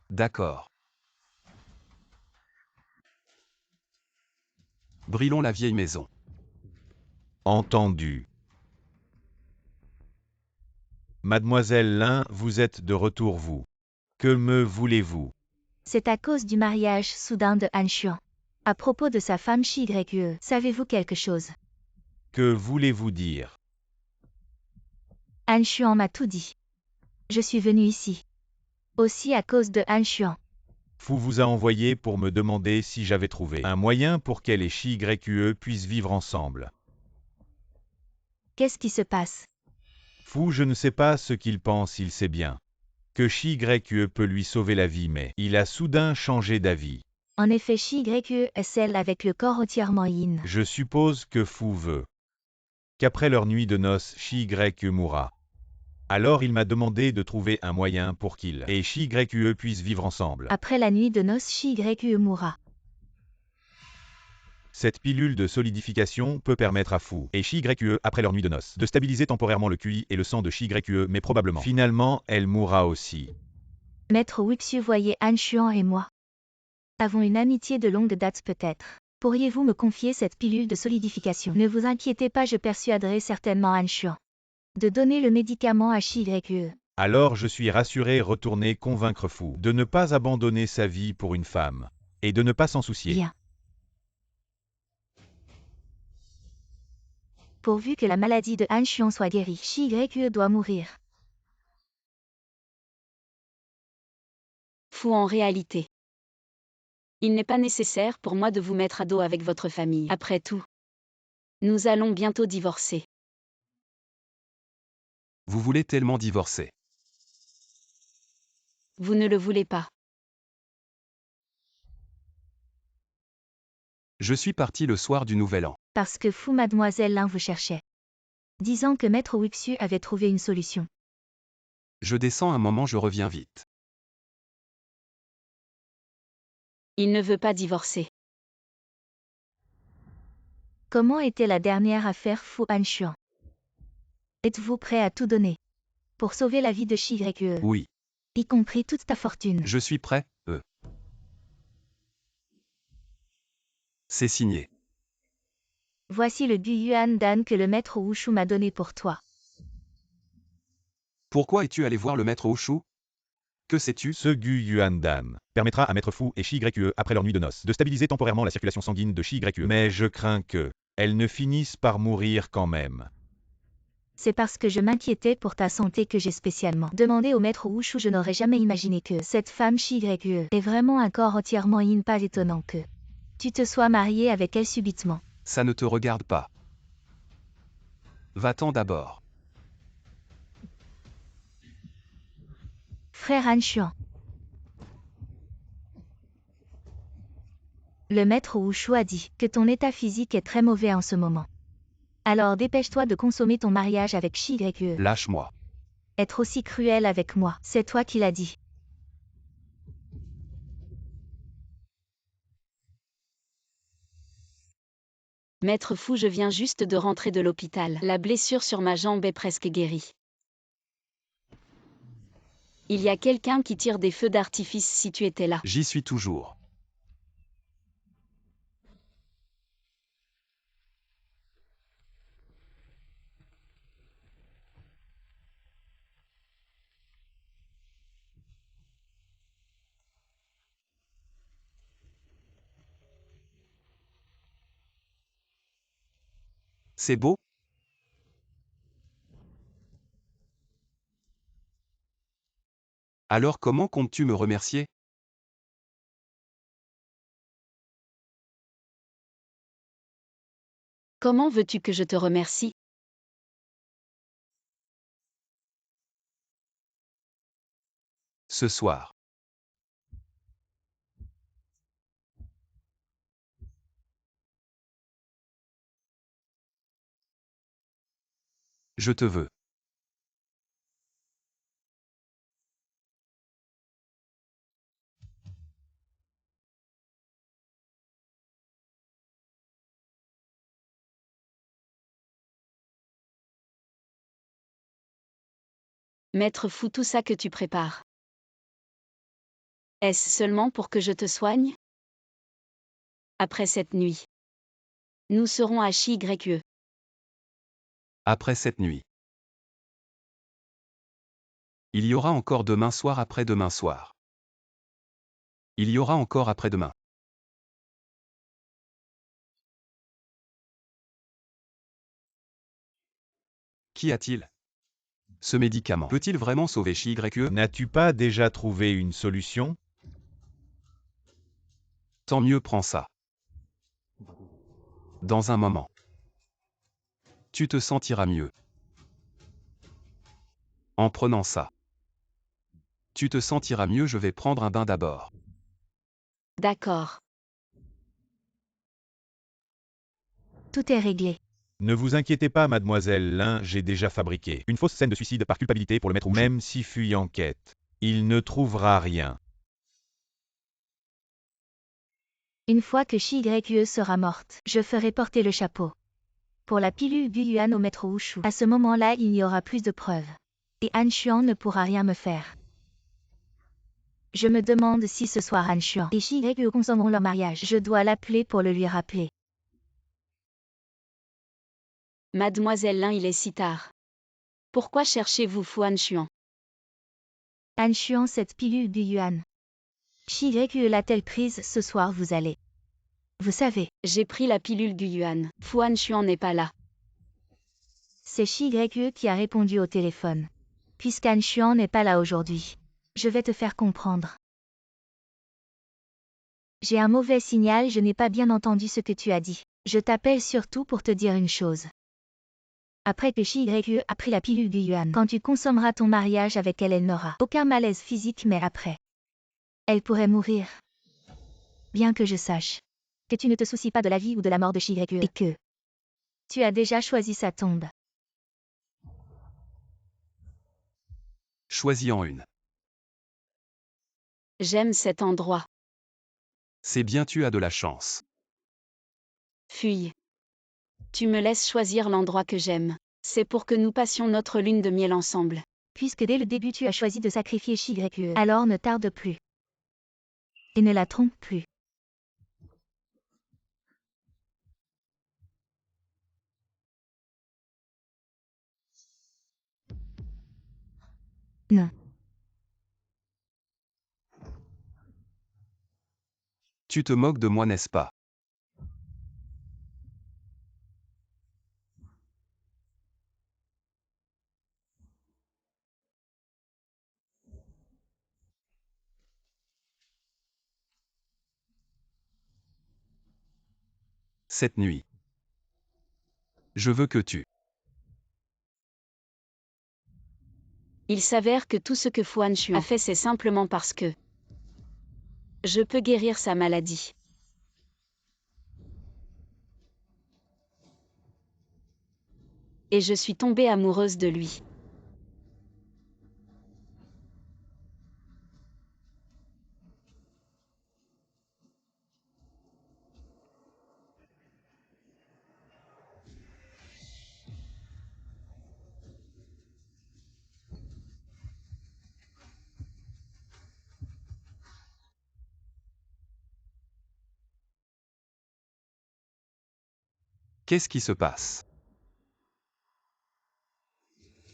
D'accord. Brûlons la vieille maison. Entendu. Mademoiselle Lin, vous êtes de retour, vous. Que me voulez-vous? C'est à cause du mariage soudain de Han Xuan. À propos de sa femme Shi Yue, savez-vous quelque chose? Que voulez-vous dire? Han Xuan m'a tout dit. Je suis venu ici. Aussi à cause de Han Xuan. Fu vous a envoyé pour me demander si j'avais trouvé un moyen pour qu'elle et Shi Yue puissent vivre ensemble. Qu'est-ce qui se passe? Fu, je ne sais pas ce qu'il pense, il sait bien que Shi Yue peut lui sauver la vie, mais il a soudain changé d'avis. En effet, Shi Yue est celle avec le corps entièrement yin. Je suppose que Fu veut qu'après leur nuit de noces, Shi Yue mourra. Alors il m'a demandé de trouver un moyen pour qu'il et Shi Yue puissent vivre ensemble. Après la nuit de noces, Shi Yue mourra. Cette pilule de solidification peut permettre à Fu et Shi Yue, après leur nuit de noces, de stabiliser temporairement le QI et le sang de Shi Yue, mais probablement, finalement, elle mourra aussi. Maître Wuxiu, voyez, Han Xuan et moi avons une amitié de longue date peut-être. Pourriez-vous me confier cette pilule de solidification? Ne vous inquiétez pas, je persuaderai certainement Han Xuan de donner le médicament à Shi Yue. Alors je suis rassuré, retourner convaincre Fu de ne pas abandonner sa vie pour une femme et de ne pas s'en soucier. Bien. Pourvu que la maladie de Han Xuan soit guérie, Shi Yue doit mourir. Fu, en réalité. Il n'est pas nécessaire pour moi de vous mettre à dos avec votre famille. Après tout, nous allons bientôt divorcer. Vous voulez tellement divorcer. Vous ne le voulez pas. Je suis parti le soir du Nouvel An. Parce que Fu, mademoiselle Lin vous cherchait. Disant que Maître Wuxiu avait trouvé une solution. Je descends un moment, je reviens vite. Il ne veut pas divorcer. Comment était la dernière affaire Fu Han Xuan? Êtes-vous prêt à tout donner pour sauver la vie de Shi Yue, Oui, y compris toute ta fortune? je suis prêt, C'est signé. Voici le Gu Yuan Dan que le maître Wushu m'a donné pour toi. Pourquoi es-tu allé voir le maître Wushu? Que sais-tu? Ce Gu Yuan Dan permettra à Maître Fu et Shi Yue, après leur nuit de noces, de stabiliser temporairement la circulation sanguine de Shi Yue. Mais je crains que elles ne finissent par mourir quand même. C'est parce que je m'inquiétais pour ta santé que j'ai spécialement demandé au maître Wushu. Je n'aurais jamais imaginé que cette femme Shi Yue est vraiment un corps entièrement yin. Pas étonnant que tu te sois marié avec elle subitement. Ça ne te regarde pas. Va-t'en d'abord. Frère Han Xuan. Le maître Wushu a dit que ton état physique est très mauvais en ce moment. Alors dépêche-toi de consommer ton mariage avec Shi Yue. Lâche-moi. Être aussi cruel avec moi, c'est toi qui l'as dit. Maître Fu, je viens juste de rentrer de l'hôpital. La blessure sur ma jambe est presque guérie. Il y a quelqu'un qui tire des feux d'artifice si tu étais là. J'y suis toujours. C'est beau? Alors comment comptes-tu me remercier? Comment veux-tu que je te remercie? Ce soir. Je te veux. Maître Fu, tout ça que tu prépares. Est-ce seulement pour que je te soigne? Après cette nuit, nous serons à Shi Yue. Après cette nuit. Il y aura encore demain soir après-demain soir. Il y aura encore après-demain. Qu'y a-t-il? Ce médicament peut-il vraiment sauver CYE? N'as-tu pas déjà trouvé une solution? Tant mieux, prends ça. Dans un moment. Tu te sentiras mieux. En prenant ça. Tu te sentiras mieux, je vais prendre un bain d'abord. D'accord. Tout est réglé. Ne vous inquiétez pas, mademoiselle Lin, j'ai déjà fabriqué une fausse scène de suicide par culpabilité pour le maître Wushu. Même si fuit en quête, il ne trouvera rien. Une fois que CYE sera morte, je ferai porter le chapeau. Pour la pilule Guyuan au maître Wushu. À ce moment-là, il n'y aura plus de preuves. Et Han Xuan ne pourra rien me faire. Je me demande si ce soir Han Xuan et CYE consommeront leur mariage. Je dois l'appeler pour le lui rappeler. Mademoiselle Lin, il est si tard. Pourquoi cherchez-vous Fu Hanxuan? Han Xuan, cette pilule Guyuan. CYE l'a-t-elle prise ce soir, vous allez. Vous savez. J'ai pris la pilule Guyuan. Fu Hanxuan n'est pas là. C'est CYE qui a répondu au téléphone. Puisqu'Han Xuan n'est pas là aujourd'hui. Je vais te faire comprendre. J'ai un mauvais signal, je n'ai pas bien entendu ce que tu as dit. Je t'appelle surtout pour te dire une chose. Après que CYE a pris la pilule Guyuan, quand tu consommeras ton mariage avec elle, elle n'aura aucun malaise physique, mais après, elle pourrait mourir. Bien que je sache que tu ne te soucies pas de la vie ou de la mort de CYE et que tu as déjà choisi sa tombe. Choisis-en une. J'aime cet endroit. C'est bien, tu as de la chance. Fuis. Tu me laisses choisir l'endroit que j'aime. C'est pour que nous passions notre lune de miel ensemble. Puisque dès le début tu as choisi de sacrifier CYE, alors ne tarde plus. Et ne la trompe plus. Non. Tu te moques de moi, n'est-ce pas? Cette nuit. Je veux que tu. Il s'avère que tout ce que Fu Hanxuan a fait, c'est simplement parce que je peux guérir sa maladie. Et je suis tombée amoureuse de lui. Qu'est-ce qui se passe?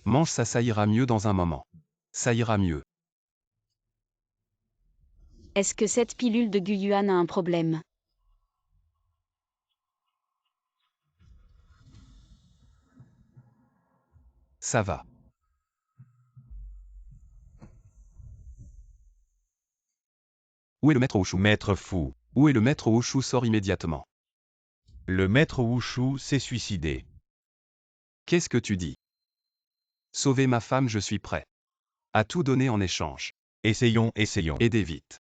Mange ça, ça ira mieux dans un moment. Ça ira mieux. Est-ce que cette pilule de Guyuan a un problème? Ça va. Où est le maître Wushu? Maître Fu. Où est le maître Wushu? Sort immédiatement. Le maître Wushu s'est suicidé. Qu'est-ce que tu dis? Sauver ma femme, je suis prêt. À tout donner en échange. Essayons. Aidez vite.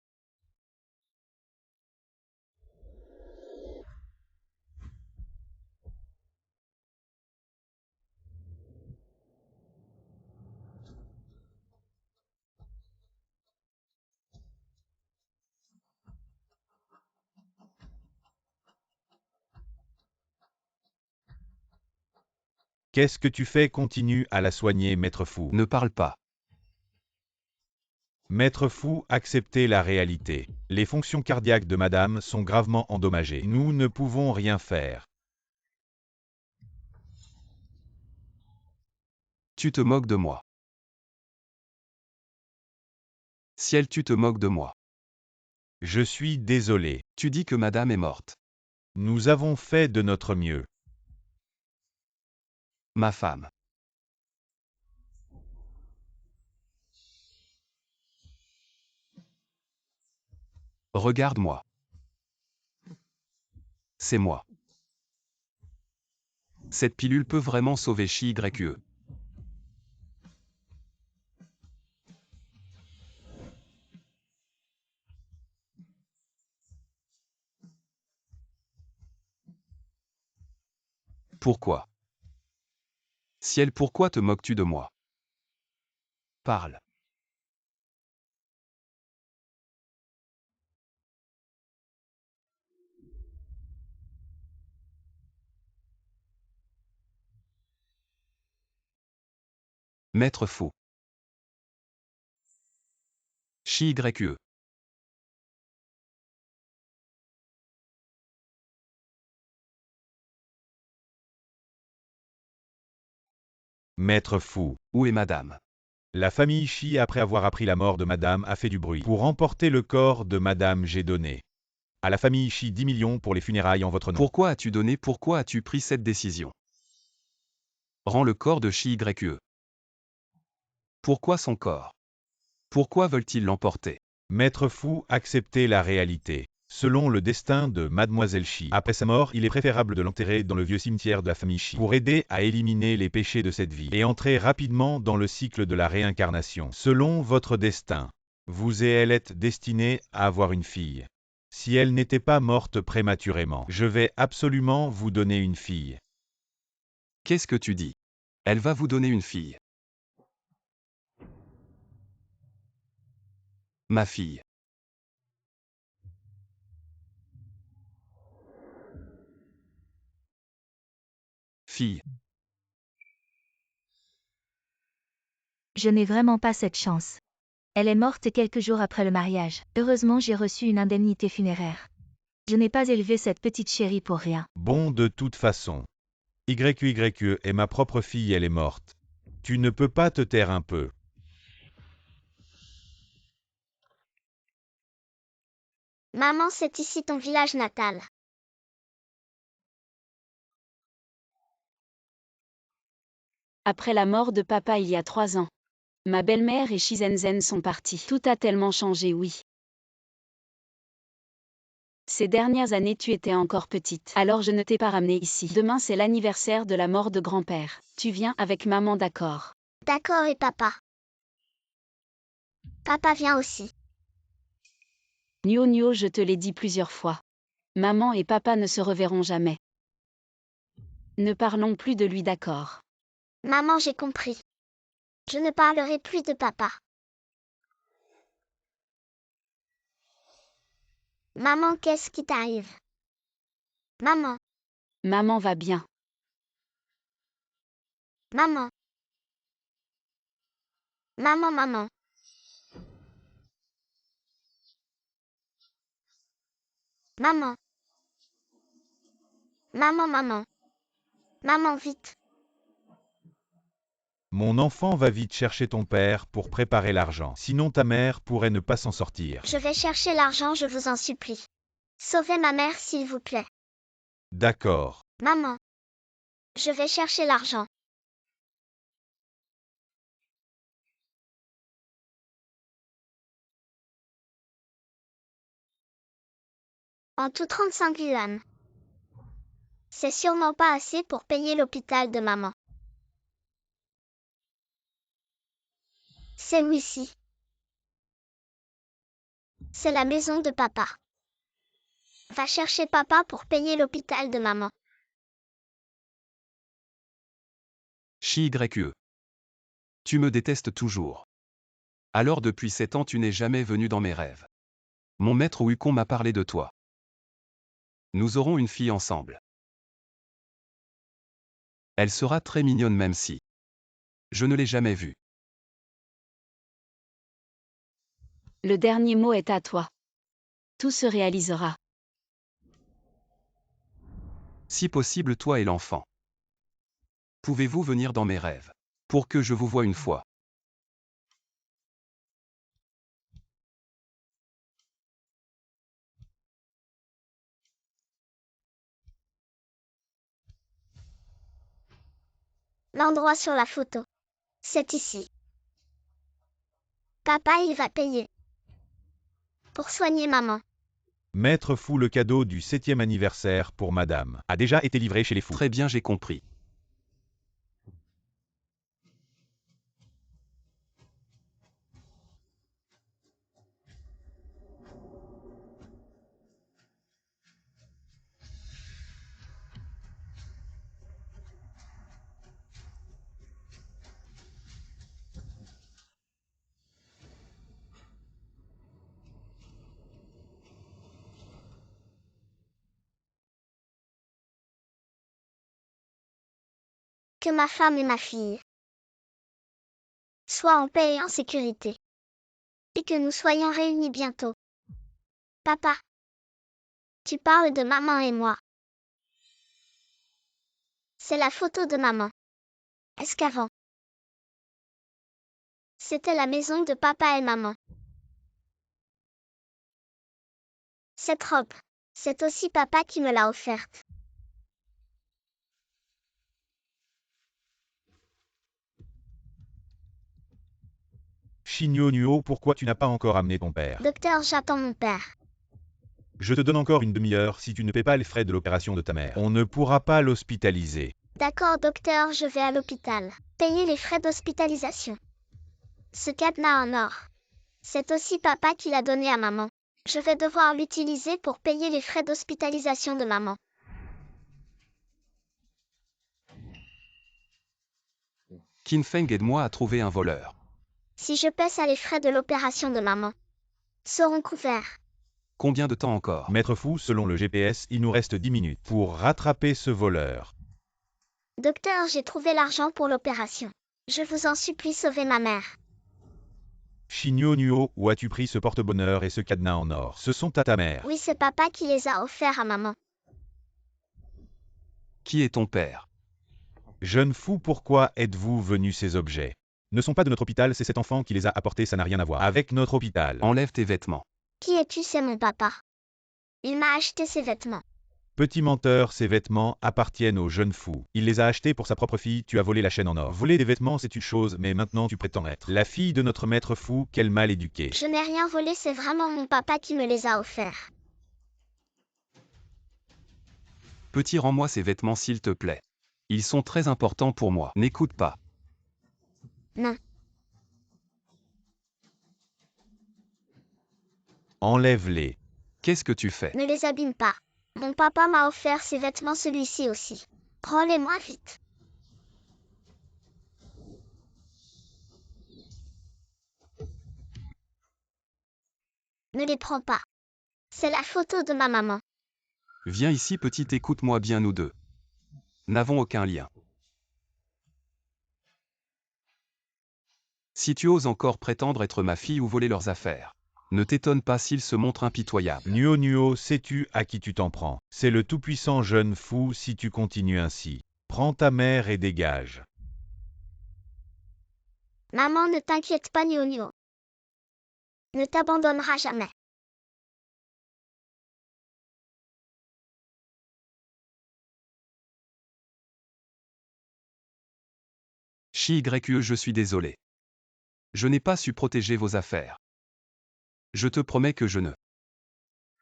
Qu'est-ce que tu fais? Continue à la soigner, Maître Fu. Ne parle pas. Maître Fu, acceptez la réalité. Les fonctions cardiaques de madame sont gravement endommagées. Nous ne pouvons rien faire. Tu te moques de moi. Ciel, tu te moques de moi. Je suis désolé. Tu dis que madame est morte. Nous avons fait de notre mieux. Ma femme. Regarde-moi. C'est moi. Cette pilule peut vraiment sauver Chi-YE. Pourquoi? Ciel, pourquoi te moques-tu de moi? Parle. Maître fou. Chi-YE. Maître fou. Où est madame? La famille Shi, après avoir appris la mort de madame, a fait du bruit. Pour emporter le corps de madame, j'ai donné à la famille Shi 10 millions pour les funérailles en votre nom. Pourquoi as-tu pris cette décision? Rends le corps de Chi-YE. Pourquoi son corps? Pourquoi veulent-ils l'emporter? Maître fou, acceptez la réalité. Selon le destin de Mademoiselle Shi, après sa mort, il est préférable de l'enterrer dans le vieux cimetière de la famille Shi pour aider à éliminer les péchés de cette vie et entrer rapidement dans le cycle de la réincarnation. Selon votre destin, vous et elle êtes destinés à avoir une fille. Si elle n'était pas morte prématurément, je vais absolument vous donner une fille. Qu'est-ce que tu dis? Elle va vous donner une fille. Ma fille. Fille. Je n'ai vraiment pas cette chance. Elle est morte quelques jours après le mariage. Heureusement, j'ai reçu une indemnité funéraire. Je n'ai pas élevé cette petite chérie pour rien. Bon, de toute façon. YE est ma propre fille, elle est morte. Tu ne peux pas te taire un peu. Maman, c'est ici ton village natal. Après la mort de papa il y a 3 ans, ma belle-mère et Shizenzen sont partis. Tout a tellement changé, oui. Ces dernières années tu étais encore petite, alors je ne t'ai pas ramenée ici. Demain c'est l'anniversaire de la mort de grand-père. Tu viens avec maman, d'accord? D'accord, et papa? Papa vient aussi. Nio, je te l'ai dit plusieurs fois. Maman et papa ne se reverront jamais. Ne parlons plus de lui, d'accord? Maman, j'ai compris. Je ne parlerai plus de papa. Maman, qu'est-ce qui t'arrive? Maman, Maman va bien. maman. Maman, maman. Maman. Maman, maman. Maman, vite. Mon enfant, va vite chercher ton père pour préparer l'argent. Sinon ta mère pourrait ne pas s'en sortir. Je vais chercher l'argent, je vous en supplie. Sauvez ma mère, s'il vous plaît. D'accord. Maman. Je vais chercher l'argent. En tout 35 yuan. C'est sûrement pas assez pour payer l'hôpital de maman. C'est ici. C'est la maison de papa. Va chercher papa pour payer l'hôpital de maman. Chi-YE. Tu me détestes toujours. Alors depuis 7 ans tu n'es jamais venu dans mes rêves. Mon maître Wukong m'a parlé de toi. Nous aurons une fille ensemble. Elle sera très mignonne même si je ne l'ai jamais vue. Le dernier mot est à toi. Tout se réalisera. Si possible, toi et l'enfant. Pouvez-vous venir dans mes rêves pour que je vous voie une fois? L'endroit sur la photo. C'est ici. Papa, il va payer. Pour soigner maman. Maître Fou, le cadeau du 7e anniversaire pour madame a déjà été livré chez les fous. Très bien, j'ai compris. Que ma femme et ma fille soient en paix et en sécurité. Et que nous soyons réunis bientôt. Papa, tu parles de maman et moi. C'est la photo de maman. Est-ce qu'avant, c'était la maison de papa et maman? Cette robe, c'est aussi papa qui me l'a offerte. Shinyo Nuo, pourquoi tu n'as pas encore amené ton père? Docteur, j'attends mon père. Je te donne encore une demi-heure si tu ne paies pas les frais de l'opération de ta mère. On ne pourra pas l'hospitaliser. D'accord, docteur, je vais à l'hôpital. Payer les frais d'hospitalisation. Ce cadenas en or, c'est aussi papa qui l'a donné à maman. Je vais devoir l'utiliser pour payer les frais d'hospitalisation de maman. Qin Feng, aide-moi à trouver un voleur. Si je paie ça, les frais de l'opération de maman seront couverts. Combien de temps encore? Maître Fou, selon le GPS, il nous reste 10 minutes pour rattraper ce voleur. Docteur, j'ai trouvé l'argent pour l'opération. Je vous en supplie, sauvez ma mère. Shinyo Nuo, où as-tu pris ce porte-bonheur et ce cadenas en or? Ce sont à ta mère. Oui, c'est papa qui les a offerts à maman. Qui est ton père? Jeune fou, pourquoi êtes-vous venu ces objets? Ne sont pas de notre hôpital, c'est cet enfant qui les a apportés, ça n'a rien à voir avec notre hôpital. Enlève tes vêtements. Qui es-tu? C'est mon papa. Il m'a acheté ces vêtements. Petit menteur, ces vêtements appartiennent au jeune fou. Il les a achetés pour sa propre fille, tu as volé la chaîne en or. Voler des vêtements, c'est une chose, mais maintenant tu prétends être la fille de notre maître fou, quel mal éduqué. Je n'ai rien volé, c'est vraiment mon papa qui me les a offerts. Petit, rends-moi ces vêtements s'il te plaît. Ils sont très importants pour moi. N'écoute pas. Non. Enlève-les. Qu'est-ce que tu fais? Ne les abîme pas. Mon papa m'a offert ces vêtements, celui-ci aussi. Rends-les-moi vite. Ne les prends pas. C'est la photo de ma maman. Viens ici, petit, écoute-moi bien, nous deux. N'avons aucun lien. Si tu oses encore prétendre être ma fille ou voler leurs affaires, ne t'étonne pas s'ils se montrent impitoyables. Nuo Nuo, sais-tu à qui tu t'en prends? C'est le tout-puissant jeune fou si tu continues ainsi. Prends ta mère et dégage. Maman, ne t'inquiète pas, Nio. Ne t'abandonnera jamais. Chi-YE, je suis désolé. Je n'ai pas su protéger vos affaires. Je te promets que je ne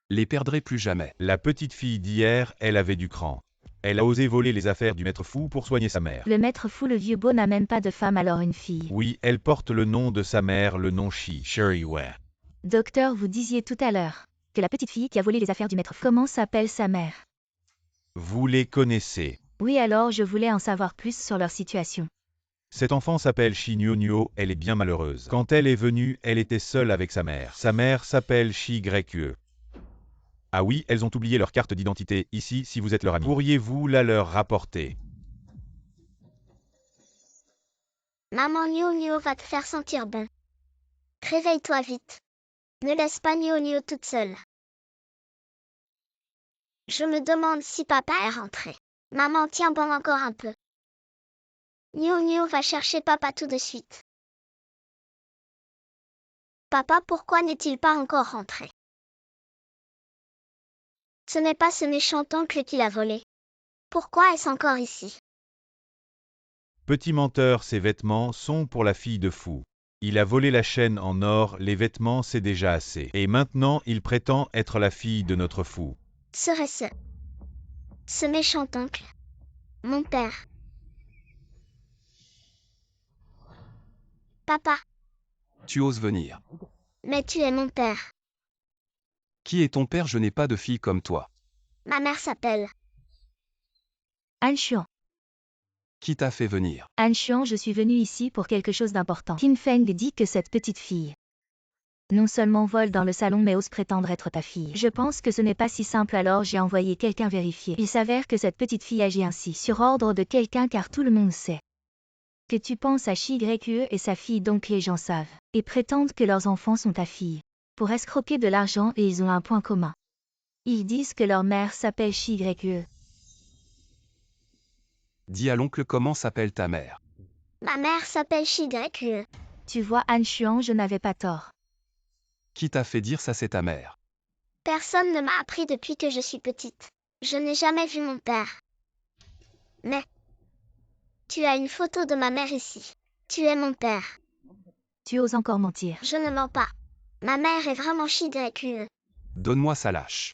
les perdrai plus jamais. La petite fille d'hier, elle avait du cran. Elle a osé voler les affaires du maître fou pour soigner sa mère. Le maître fou, le vieux beau, n'a même pas de femme, alors une fille. Oui, elle porte le nom de sa mère, le nom Shi. Shuriware. Docteur, vous disiez tout à l'heure que la petite fille qui a volé les affaires du maître fou. Comment s'appelle sa mère? Vous les connaissez. Oui, alors je voulais en savoir plus sur leur situation. Cette enfant s'appelle Shinyo Nuo, elle est bien malheureuse. Quand elle est venue, elle était seule avec sa mère. Sa mère s'appelle Shi-YE. Ah oui, elles ont oublié leur carte d'identité ici si vous êtes leur ami. Pourriez-vous la leur rapporter? Maman, Nio va te faire sentir bon. Réveille-toi vite. Ne laisse pas Nio toute seule. Je me demande si papa est rentré. Maman, tiens bon encore un peu. Nio va chercher papa tout de suite. Papa, pourquoi n'est-il pas encore rentré? Ce n'est pas ce méchant oncle qui l'a volé. Pourquoi est-ce encore ici? Petit menteur, ces vêtements sont pour la fille de fou. Il a volé la chaîne en or, les vêtements c'est déjà assez. Et maintenant il prétend être la fille de notre fou. Serait-ce ce méchant oncle, mon père? Papa, Tu oses venir. mais tu es mon père. Qui est ton père? Je n'ai pas de fille comme toi. Ma mère s'appelle. Han Xuan. Qui t'a fait venir? Han Xuan, je suis venu ici pour quelque chose d'important. Qin Feng dit que cette petite fille non seulement vole dans le salon mais ose prétendre être ta fille. Je pense que ce n'est pas si simple, alors j'ai envoyé quelqu'un vérifier. Il s'avère que cette petite fille agit ainsi sur ordre de quelqu'un car tout le monde sait que tu penses à Shi Grekue et sa fille, donc les gens savent et prétendent que leurs enfants sont ta fille pour escroquer de l'argent, et ils ont un point commun. Ils disent que leur mère s'appelle Shi Grekue. Dis à l'oncle comment s'appelle ta mère. Ma mère s'appelle Shigrekue. Tu vois Han Xuan, je n'avais pas tort. Qui t'a fait dire ça? C'est ta mère. Personne ne m'a appris depuis que je suis petite. Je n'ai jamais vu mon père. Mais tu as une photo de ma mère ici. Tu es mon père. Tu oses encore mentir. Je ne mens pas. Ma mère est vraiment Shigrekue. Donne-moi sa lâche.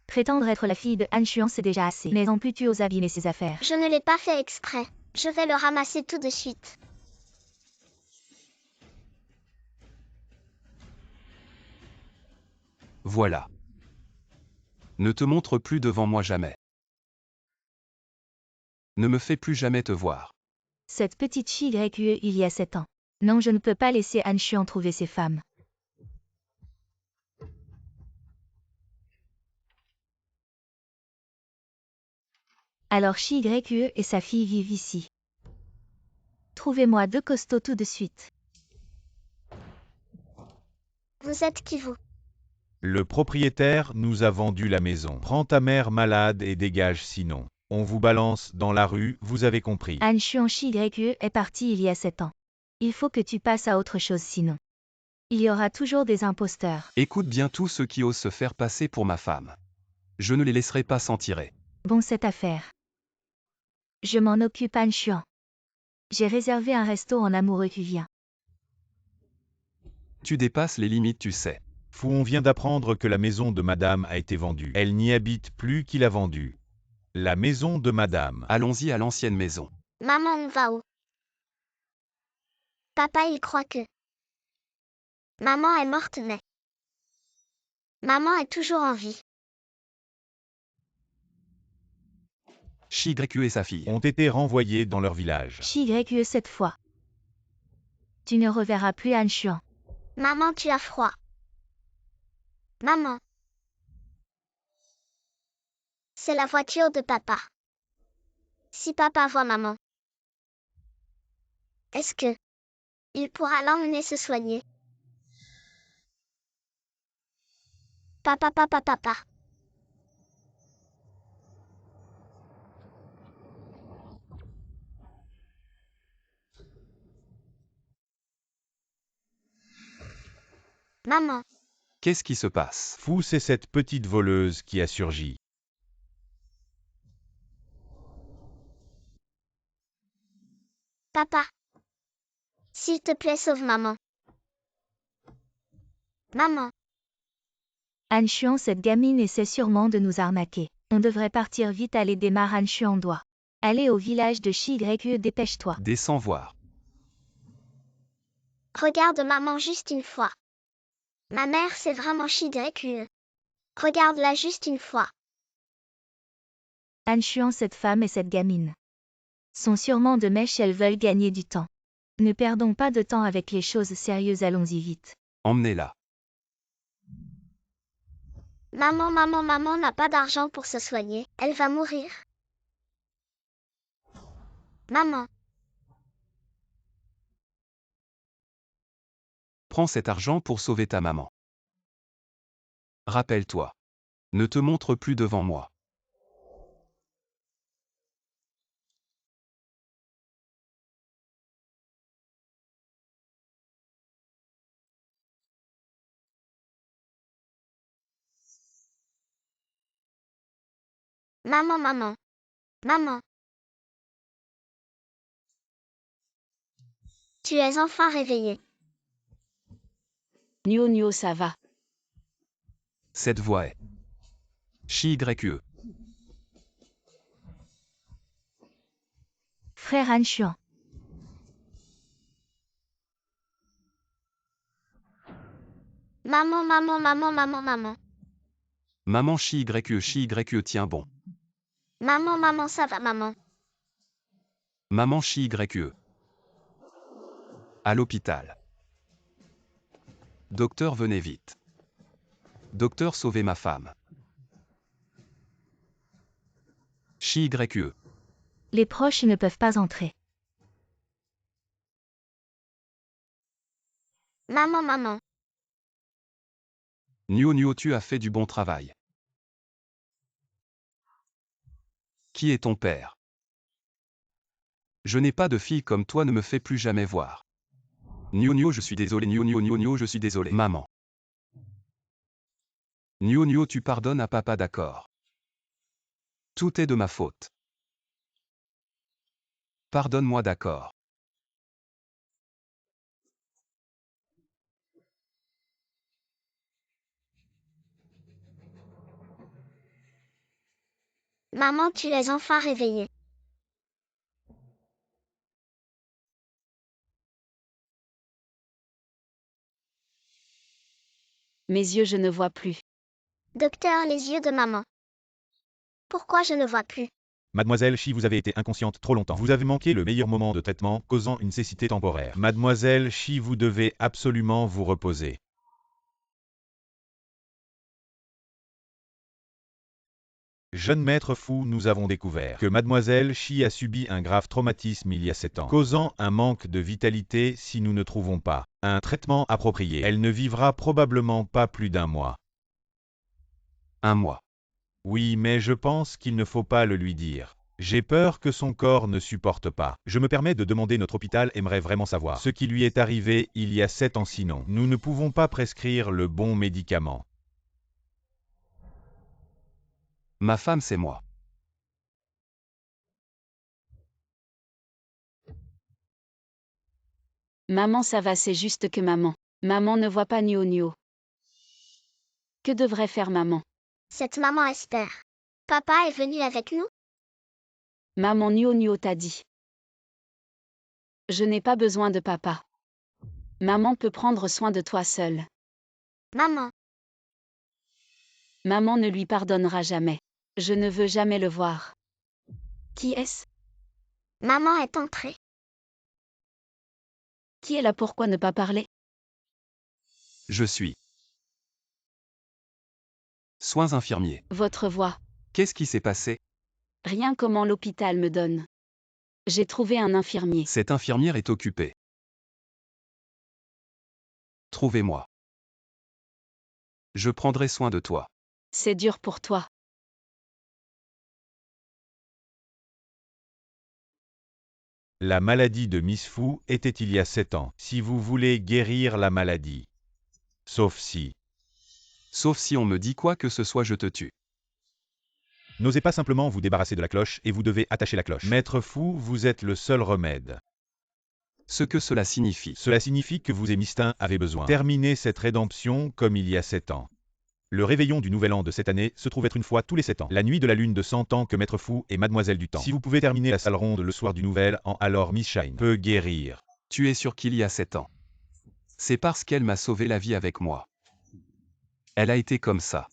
Prétendre être la fille de Han Xuan, c'est déjà assez. Mais en plus tu oses abîmer ses affaires. Je ne l'ai pas fait exprès. Je vais le ramasser tout de suite. Voilà. Ne te montre plus devant moi jamais. Ne me fais plus jamais te voir. Cette petite Shi Grekue, il y a 7 ans. Non, je ne peux pas laisser Han Xuan trouver ses femmes. Alors Shi Grekue et sa fille vivent ici. Trouvez-moi 2 costauds tout de suite. Vous êtes qui vous? Le propriétaire nous a vendu la maison. Prends ta mère malade et dégage sinon. On vous balance dans la rue, vous avez compris. Han Xuan, Shi Grekue est parti il y a 7 ans. Il faut que tu passes à autre chose sinon. Il y aura toujours des imposteurs. Écoute bien tous ceux qui osent se faire passer pour ma femme. Je ne les laisserai pas s'en tirer. Bon, cette affaire. Je m'en occupe, Han Xuan. J'ai réservé un resto en amoureux qui vient. Tu dépasses les limites, tu sais. Fou, on vient d'apprendre que la maison de madame a été vendue. Elle n'y habite plus, qui l'a vendue. La maison de madame. Allons-y à l'ancienne maison. Maman, on va où? Papa, il croit que maman est morte, mais maman est toujours en vie. Shigreku et sa fille. Ont été renvoyés dans leur village. Shi Grekue cette fois. Tu ne reverras plus Han Xuan. Maman, tu as froid. Maman. C'est la voiture de papa. Si papa voit maman, est-ce que il pourra l'emmener se soigner? Papa, papa, papa. Maman, Qu'est-ce qui se passe? Fou, c'est cette petite voleuse qui a surgi. papa. S'il te plaît, sauve maman. Maman, Han Xuan, cette gamine essaie sûrement de nous arnaquer. On devrait partir vite, aller démarrer. Han Xuan doit aller au village de Shi Grekue, dépêche-toi. Descends voir. regarde maman juste une fois. Ma mère, c'est vraiment Shigrekue. Regarde-la juste une fois. Han Xuan, cette femme et cette gamine sont sûrement de mèche, elles veulent gagner du temps. Ne perdons pas de temps avec les choses sérieuses, allons-y vite. Emmenez-la. Maman n'a pas d'argent pour se soigner. Elle va mourir. Maman, Prends cet argent pour sauver ta maman. Rappelle-toi. Ne te montre plus devant moi. Maman, maman. Maman. Tu es enfin réveillée. Nio Nio, ça va. Cette voix est. Chi-Y-E. Frère Han Xuan. Maman, maman, maman, maman, maman. Maman Chi-Y-E tiens bon. Maman, maman, ça va, maman. Maman Chi-Y-E. À l'hôpital. Docteur, venez vite. Docteur, sauvez ma femme. Chi-Y-E. Les proches ne peuvent pas entrer. Maman, maman. Nio Nio, tu as fait du bon travail. Qui est ton père? Je n'ai pas de fille comme toi, ne me fais plus jamais voir. Nio Nio, je suis désolé. Nio Nio Nio Nio, je suis désolé. Maman. Nio Nio, tu pardonnes à papa, d'accord? Tout est de ma faute. Pardonne-moi, d'accord? Maman, tu es enfin réveillée. Mes yeux, je ne vois plus. Docteur, les yeux de maman. Pourquoi je ne vois plus? Mademoiselle Chi, vous avez été inconsciente trop longtemps. Vous avez manqué le meilleur moment de traitement, causant une cécité temporaire. Mademoiselle Chi, vous devez absolument vous reposer. Jeune maître Fu, nous avons découvert que Mademoiselle Chi a subi un grave traumatisme il y a 7 ans, causant un manque de vitalité si nous ne trouvons pas un traitement approprié. Elle ne vivra probablement pas plus d'1 mois. 1 mois. Oui, mais je pense qu'il ne faut pas le lui dire. J'ai peur que son corps ne supporte pas. Je me permets de demander, notre hôpital aimerait vraiment savoir ce qui lui est arrivé il y a 7 ans, sinon nous ne pouvons pas prescrire le bon médicament. Ma femme, c'est moi. Maman, ça va, c'est juste que maman. Maman ne voit pas Nio Nio. Que devrait faire maman? Cette maman espère. Papa est venu avec nous? Maman, Nio Nio t'a dit. Je n'ai pas besoin de papa. Maman peut prendre soin de toi seule. Maman. Maman ne lui pardonnera jamais. Je ne veux jamais le voir. Qui est-ce? Maman est entrée. Qui est là? Pourquoi ne pas parler? Je suis. Soins infirmiers. Votre voix. Qu'est-ce qui s'est passé? Rien, comment l'hôpital me donne. J'ai trouvé un infirmier. Cette infirmière est occupée. Trouvez-moi. Je prendrai soin de toi. C'est dur pour toi. La maladie de Miss Fu était il y a 7 ans. Si vous voulez guérir la maladie. Sauf si. Sauf si on me dit quoi que ce soit, je te tue. N'osez pas simplement vous débarrasser de la cloche et vous devez attacher la cloche. Maître Fu, vous êtes le seul remède. Ce que cela signifie. Cela signifie que vous et Mistin avez besoin. Terminez cette rédemption comme il y a 7 ans. Le réveillon du nouvel an de cette année se trouve être une fois tous les 7 ans. La nuit de la lune de 100 ans que Maître Fu est Mademoiselle du Temps. Si vous pouvez terminer la salle ronde le soir du nouvel an, alors Miss Shine peut guérir. Tu es sûr qu'il y a 7 ans. C'est parce qu'elle m'a sauvé la vie avec moi. Elle a été comme ça.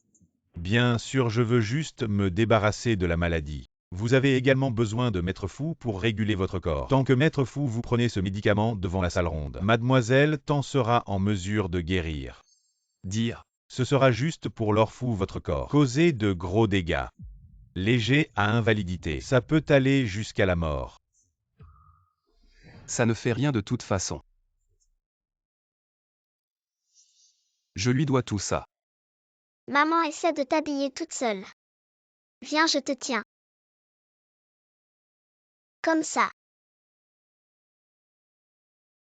Bien sûr, je veux juste me débarrasser de la maladie. Vous avez également besoin de Maître Fu pour réguler votre corps. Tant que Maître Fu vous prenez ce médicament devant la salle ronde, Mademoiselle Temps sera en mesure de guérir. Dire. Ce sera juste pour leur fou votre corps. Causer de gros dégâts. Léger à invalidité. Ça peut aller jusqu'à la mort. Ça ne fait rien de toute façon. Je lui dois tout ça. Maman essaie de t'habiller toute seule. Viens, je te tiens. Comme ça.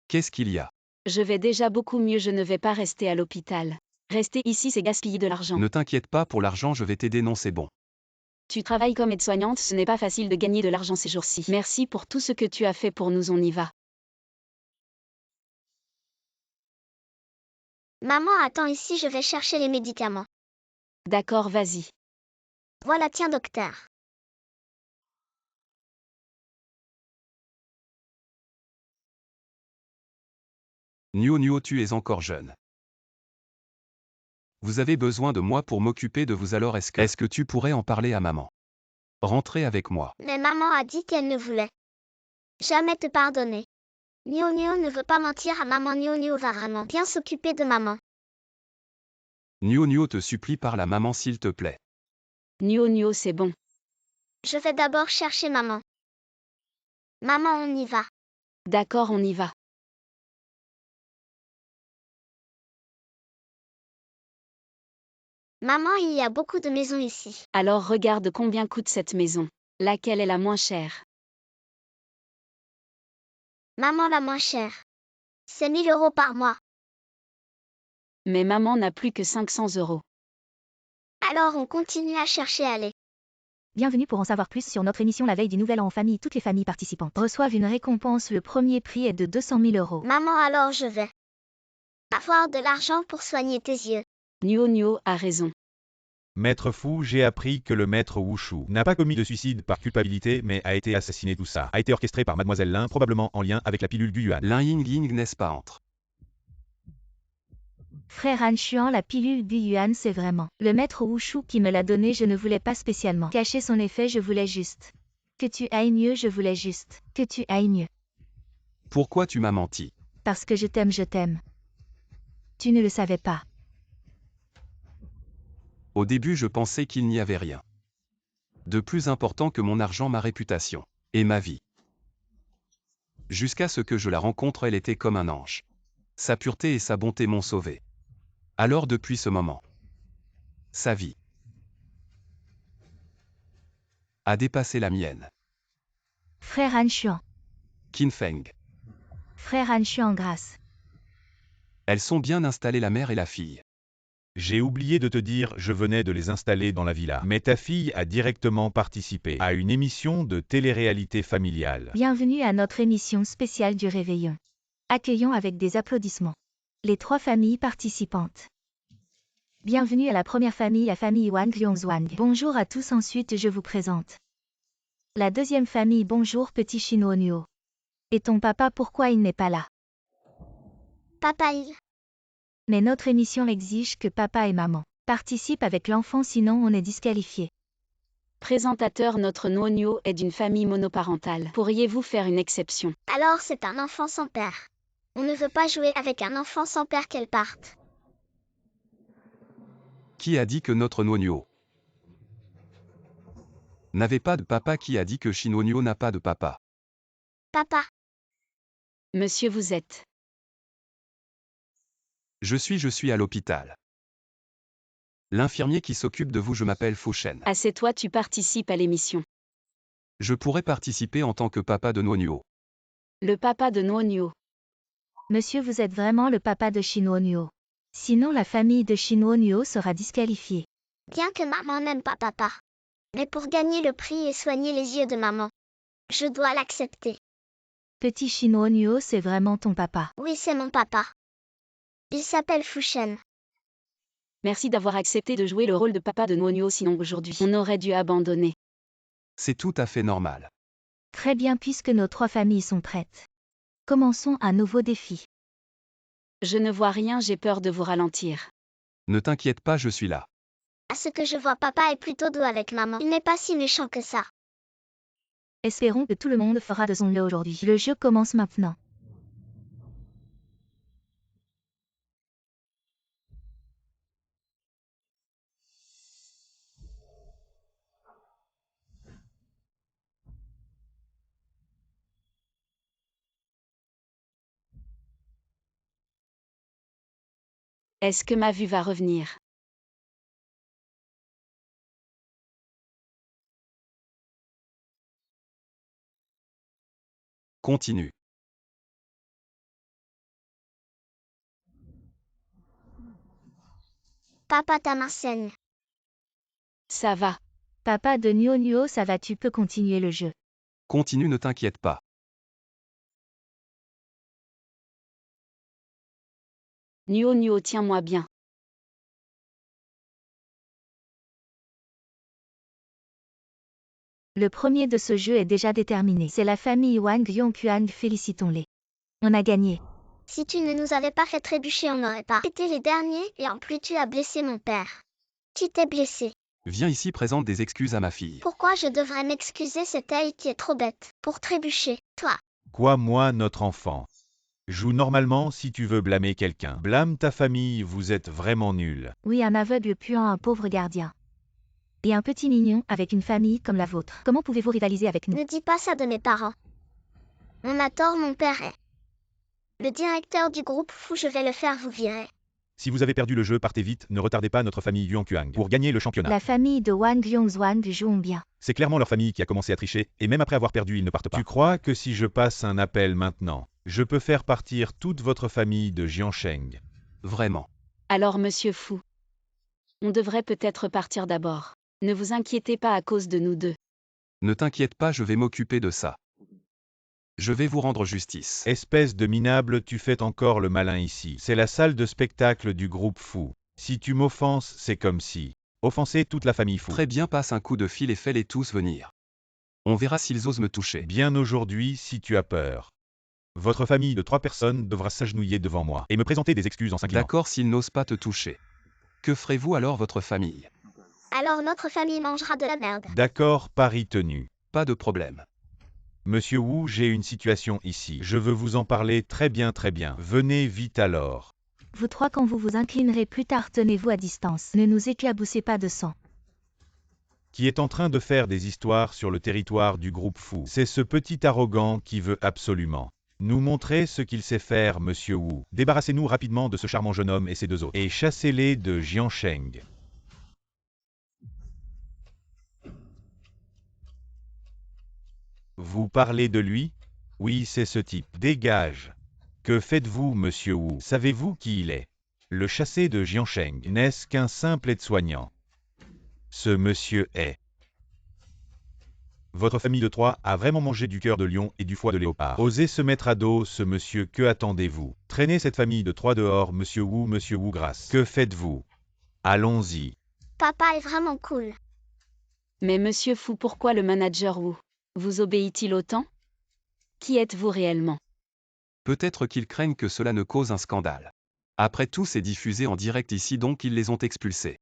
Qu'est-ce qu'il y a? Je vais déjà beaucoup mieux, je ne vais pas rester à l'hôpital. Rester ici, c'est gaspiller de l'argent. Ne t'inquiète pas pour l'argent, je vais t'aider, non, c'est bon. Tu travailles comme aide-soignante, ce n'est pas facile de gagner de l'argent ces jours-ci. Merci pour tout ce que tu as fait pour nous, on y va. Maman attends ici, je vais chercher les médicaments. D'accord, vas-y. Voilà, tiens docteur. Nio Nio, tu es encore jeune. Vous avez besoin de moi pour m'occuper de vous, alors est-ce que tu pourrais en parler à maman? Rentrez avec moi. Mais maman a dit qu'elle ne voulait jamais te pardonner. Nio Nio ne veut pas mentir à maman, Nio Nio va vraiment bien s'occuper de maman. Nio Nio, te supplie, parle à maman s'il te plaît. Nio Nio, c'est bon. Je vais d'abord chercher maman. Maman, on y va. D'accord, on y va. Maman, il y a beaucoup de maisons ici. Alors regarde combien coûte cette maison. Laquelle est la moins chère? Maman, la moins chère. C'est 1000 € par mois. Mais maman n'a plus que 500 €. Alors on continue à chercher, allez. Bienvenue pour en savoir plus sur notre émission La veille du Nouvel An en famille. Toutes les familles participantes reçoivent une récompense. Le premier prix est de 200 000 €. Maman, alors je vais avoir de l'argent pour soigner tes yeux. Nio Nio a raison. Maître Fu, j'ai appris que le maître Wushu n'a pas commis de suicide par culpabilité, mais a été assassiné. Tout ça a été orchestré par Mademoiselle Lin, probablement en lien avec la pilule du Yuan. Lin Ying Ying, n'est-ce pas, entre? Frère Han Xuan, la pilule du Yuan, c'est vraiment le maître Wushu qui me l'a donné. Je ne voulais pas spécialement cacher son effet, je voulais juste que tu ailles mieux, je voulais juste que tu ailles mieux. Pourquoi tu m'as menti? Parce que je t'aime, je t'aime. Tu ne le savais pas. Au début, je pensais qu'il n'y avait rien de plus important que mon argent, ma réputation et ma vie. Jusqu'à ce que je la rencontre, elle était comme un ange. Sa pureté et sa bonté m'ont sauvé. Alors depuis ce moment, sa vie a dépassé la mienne. Frère Han Xuan. Qin Feng. Frère Han Xuan, grâce. Elles sont bien installées, la mère et la fille. J'ai oublié de te dire, je venais de les installer dans la villa. Mais ta fille a directement participé à une émission de télé-réalité familiale. Bienvenue à notre émission spéciale du Réveillon. Accueillons avec des applaudissements les 3 familles participantes. Bienvenue à la première famille, la famille Wang Liongzwang. Bonjour à tous, ensuite je vous présente la deuxième famille. Bonjour petit Chino Nuo. Et ton papa, pourquoi il n'est pas là? Papa, il... Mais notre émission exige que papa et maman participent avec l'enfant, sinon on est disqualifié. Présentateur, notre Nio Nio est d'une famille monoparentale. Pourriez-vous faire une exception? Alors c'est un enfant sans père. On ne veut pas jouer avec un enfant sans père, qu'elle parte. Qui a dit que notre Nonio n'avait pas de papa? Qui a dit que Shinonio n'a pas de papa? Papa, Monsieur, vous êtes. Je suis à l'hôpital. L'infirmier qui s'occupe de vous, je m'appelle Fushen. Assieds-toi, tu participes à l'émission. Je pourrais participer en tant que papa de Nonio. Le papa de Nio Nio. Monsieur, vous êtes vraiment le papa de Chino Nuo. Sinon la famille de Chino Nuo sera disqualifiée. bien que maman n'aime pas papa. Mais pour gagner le prix et soigner les yeux de maman, je dois l'accepter. Petit Chino Nuo, c'est vraiment ton papa. Oui, c'est mon papa. Il s'appelle Fushen. Merci d'avoir accepté de jouer le rôle de papa de Nio Nio, sinon aujourd'hui, on aurait dû abandonner. C'est tout à fait normal. Très bien, puisque nos 3 familles sont prêtes. Commençons un nouveau défi. Je ne vois rien, j'ai peur de vous ralentir. Ne t'inquiète pas, je suis là. À ce que je vois, papa est plutôt doux avec maman. Il n'est pas si méchant que ça. Espérons que tout le monde fera de son mieux aujourd'hui. Le jeu commence maintenant. Est-ce que ma vue va revenir? Continue. Papa, ta main saigne. Ça va. Papa de Nuo Nuo, ça va, tu peux continuer le jeu. Continue, ne t'inquiète pas. Nuo Nuo, tiens-moi bien. Le premier de ce jeu est déjà déterminé. C'est la famille Wang Yongquan, félicitons-les. On a gagné. Si tu ne nous avais pas fait trébucher, on n'aurait pas été les derniers, et en plus tu as blessé mon père. Tu t'es blessé. Viens ici, présente des excuses à ma fille. Pourquoi je devrais m'excuser? C'est elle qui est trop bête. Pour trébucher, toi. Quoi, moi, notre enfant? Joue normalement si tu veux blâmer quelqu'un. Blâme ta famille, vous êtes vraiment nuls. Oui, un aveugle puant un pauvre gardien. Et un petit mignon avec une famille comme la vôtre. Comment pouvez-vous rivaliser avec nous? Ne dis pas ça de mes parents. On a tort, mon père est le directeur du groupe fou, je vais le faire vous virer. Si vous avez perdu le jeu, partez vite, ne retardez pas notre famille Yuankuang pour gagner le championnat. La famille de Wang Yongzhuang joue bien. C'est clairement leur famille qui a commencé à tricher, et même après avoir perdu, ils ne partent pas. Tu crois que si je passe un appel maintenant, je peux faire partir toute votre famille de Jiansheng? Vraiment. Alors monsieur Fou. On devrait peut-être partir d'abord. Ne vous inquiétez pas à cause de nous deux. Ne t'inquiète pas, je vais m'occuper de ça. Je vais vous rendre justice. Espèce de minable, tu fais encore le malin ici. C'est la salle de spectacle du groupe Fou. Si tu m'offenses, c'est comme si offenser toute la famille Fou. Très bien, passe un coup de fil et fais-les tous venir. On verra s'ils osent me toucher. Bien aujourd'hui, si tu as peur. Votre famille de 3 personnes devra s'agenouiller devant moi et me présenter des excuses en s'inclinant. D'accord, s'ils n'osent pas te toucher. Que ferez-vous alors, votre famille? Alors notre famille mangera de la merde. D'accord, pari tenu. Pas de problème. Monsieur Wu, j'ai une situation ici. Je veux vous en parler très bien, très bien. Venez vite alors. Vous trois, quand vous vous inclinerez plus tard, tenez-vous à distance. Ne nous éclaboussez pas de sang. Qui est en train de faire des histoires sur le territoire du groupe Fou. C'est ce petit arrogant qui veut absolument nous montrer ce qu'il sait faire, monsieur Wu. Débarrassez-nous rapidement de ce charmant jeune homme et ses 2 autres. Et chassez-les de Jiansheng. Vous parlez de lui? Oui, c'est ce type. Dégage. Que faites-vous, monsieur Wu? Savez-vous qui il est? Le chassé de Jiansheng. N'est-ce qu'un simple aide-soignant? Ce monsieur est. Votre famille de 3 a vraiment mangé du cœur de lion et du foie de léopard. Osez se mettre à dos, ce monsieur, que attendez-vous? Traînez cette famille de 3 dehors, monsieur Wu, grâce. Que faites-vous? Allons-y. Papa est vraiment cool. Mais monsieur Fou, pourquoi le manager Wu vous obéit-il autant? Qui êtes-vous réellement? Peut-être qu'ils craignent que cela ne cause un scandale. Après tout, c'est diffusé en direct ici, donc ils les ont expulsés.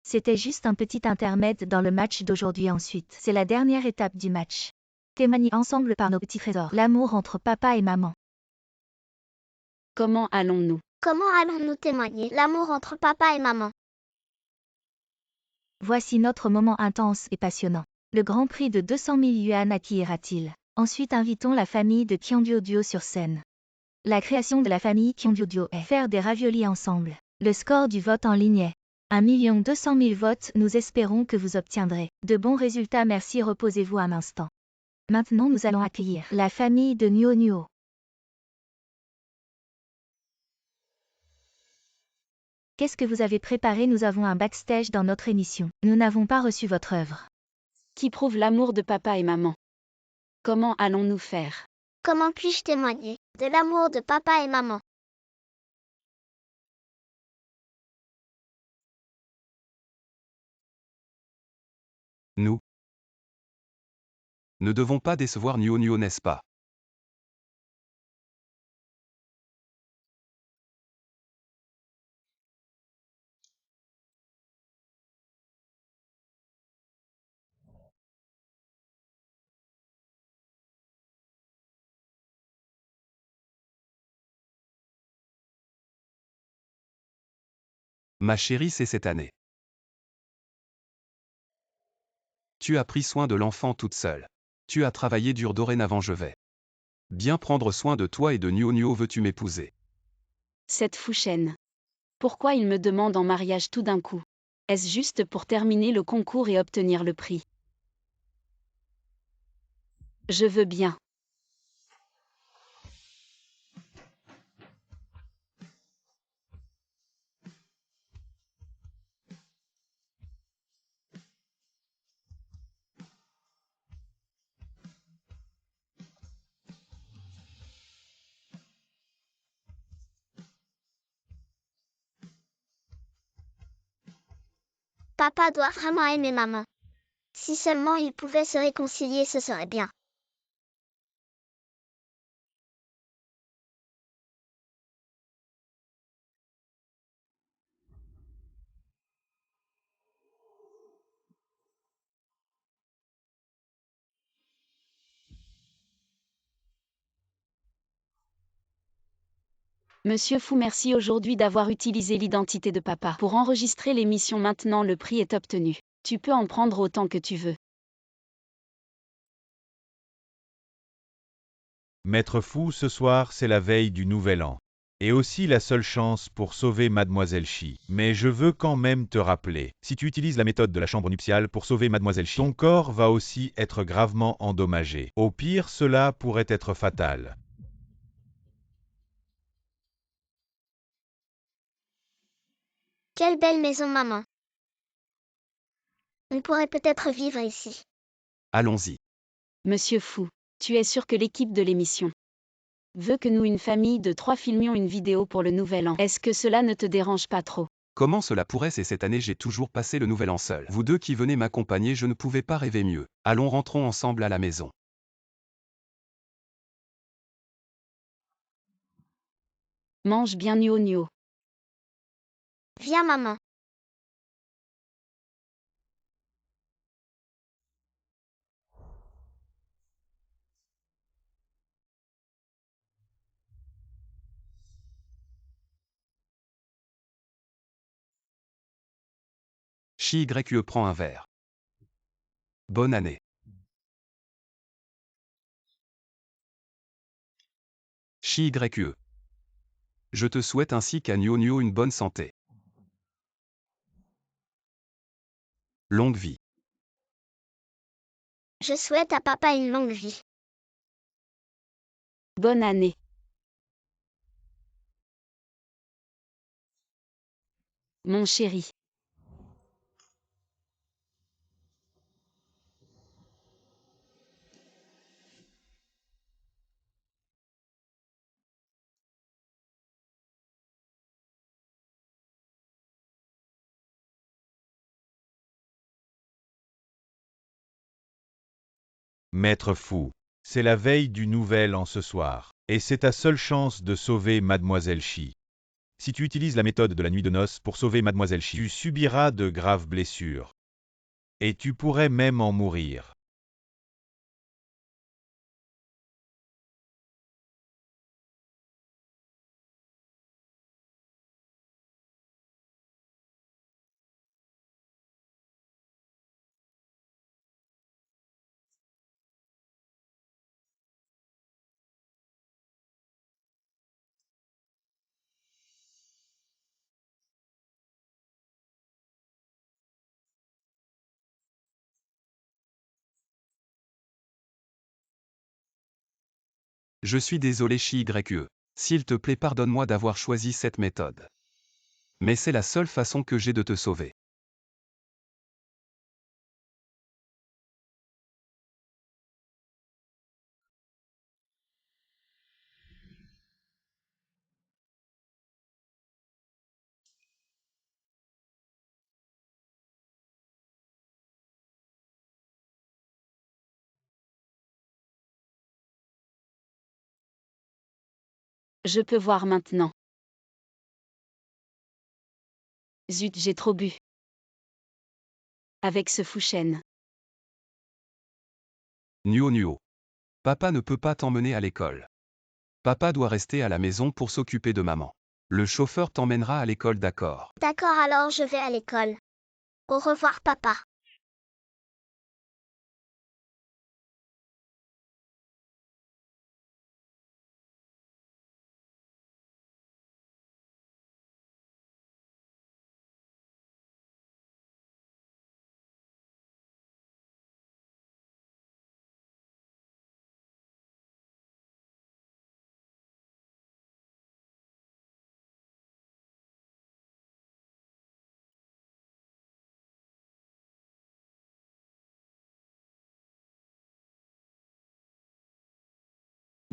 C'était juste un petit intermède dans le match d'aujourd'hui. Ensuite, c'est la dernière étape du match. Témoignez ensemble par nos petits trésors. L'amour entre papa et maman. Comment allons-nous? Comment allons-nous témoigner l'amour entre papa et maman? Voici notre moment intense et passionnant. Le grand prix de 200 000 yuan à qui ira-t-il? Ensuite, invitons la famille de Qianduoduo sur scène. La création de la famille Qianduoduo est faire des raviolis ensemble. Le score du vote en ligne est 1 200 000 votes. Nous espérons que vous obtiendrez de bons résultats. Merci, reposez-vous un instant. Maintenant, nous allons accueillir la famille de Nuo Nuo. Qu'est-ce que vous avez préparé? Nous avons un backstage dans notre émission. Nous n'avons pas reçu votre œuvre. Qui prouve l'amour de papa et maman? Comment allons-nous faire? Comment puis-je témoigner de l'amour de papa et maman? Nous ne devons pas décevoir Nuo Nuo, n'est-ce pas? Ma chérie, c'est cette année. Tu as pris soin de l'enfant toute seule. Tu as travaillé dur, dorénavant je vais bien prendre soin de toi et de Nuo Nuo. Veux-tu m'épouser? Cette fouchaine. Pourquoi il me demande en mariage tout d'un coup? Est-ce juste pour terminer le concours et obtenir le prix? Je veux bien. Papa doit vraiment aimer maman. Si seulement ils pouvaient se réconcilier, ce serait bien. Monsieur Fou, merci aujourd'hui d'avoir utilisé l'identité de papa. Pour enregistrer l'émission maintenant, le prix est obtenu. Tu peux en prendre autant que tu veux. Maître Fou, ce soir, c'est la veille du Nouvel An. Et aussi la seule chance pour sauver Mademoiselle Chi. Mais je veux quand même te rappeler, si tu utilises la méthode de la chambre nuptiale pour sauver Mademoiselle Chi, ton corps va aussi être gravement endommagé. Au pire, cela pourrait être fatal. Quelle belle maison, maman. On pourrait peut-être vivre ici. Allons-y. Monsieur Fou, tu es sûr que l'équipe de l'émission veut que nous, une famille de 3, filmions une vidéo pour le Nouvel An? Est-ce que cela ne te dérange pas trop? Comment cela pourrait? C'est cette année j'ai toujours passé le Nouvel An seul. Vous deux qui venez m'accompagner, je ne pouvais pas rêver mieux. Allons, rentrons ensemble à la maison. Mange bien, Nuo Nuo. Viens, maman. Chi YE prend un verre. Bonne année. Chi YE. Je te souhaite ainsi qu'à Nuo Nuo une bonne santé. Longue vie. Je souhaite à papa une longue vie. Bonne année. Mon chéri. Maître Fou, c'est la veille du Nouvel An ce soir. Et c'est ta seule chance de sauver Mademoiselle Chi. Si tu utilises la méthode de la nuit de noces pour sauver Mademoiselle Chi, tu subiras de graves blessures. Et tu pourrais même en mourir. Je suis désolé Chi YE. S'il te plaît, pardonne-moi d'avoir choisi cette méthode. Mais c'est la seule façon que j'ai de te sauver. Je peux voir maintenant. Zut, j'ai trop bu. Avec ce Fouchen. Nuo Nuo. Papa ne peut pas t'emmener à l'école. Papa doit rester à la maison pour s'occuper de maman. Le chauffeur t'emmènera à l'école, d'accord? D'accord, alors je vais à l'école. Au revoir, papa.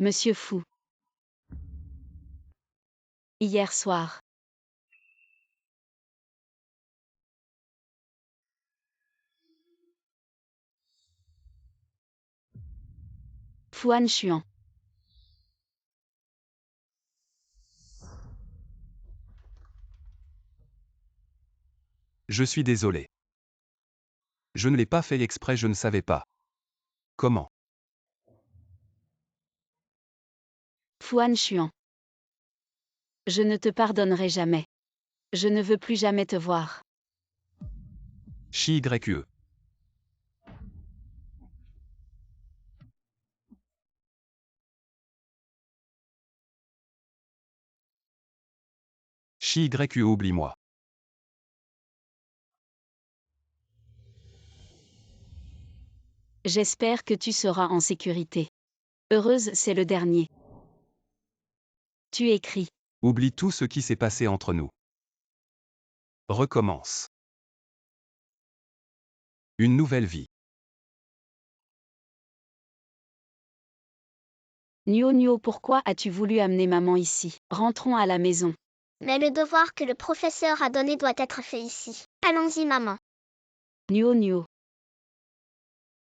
Monsieur Fou. Hier soir. Fuan Xuan. Je suis désolé. Je ne l'ai pas fait exprès, je ne savais pas. Comment? Fuan Xuan. Je ne te pardonnerai jamais. Je ne veux plus jamais te voir. Chi YE. Chi YE, oublie-moi. J'espère que tu seras en sécurité. Heureuse, c'est le dernier. Tu écris. Oublie tout ce qui s'est passé entre nous. Recommence. Une nouvelle vie. Nio Nio, pourquoi as-tu voulu amener maman ici? Rentrons à la maison. Mais le devoir que le professeur a donné doit être fait ici. Allons-y, maman. Nio Nio.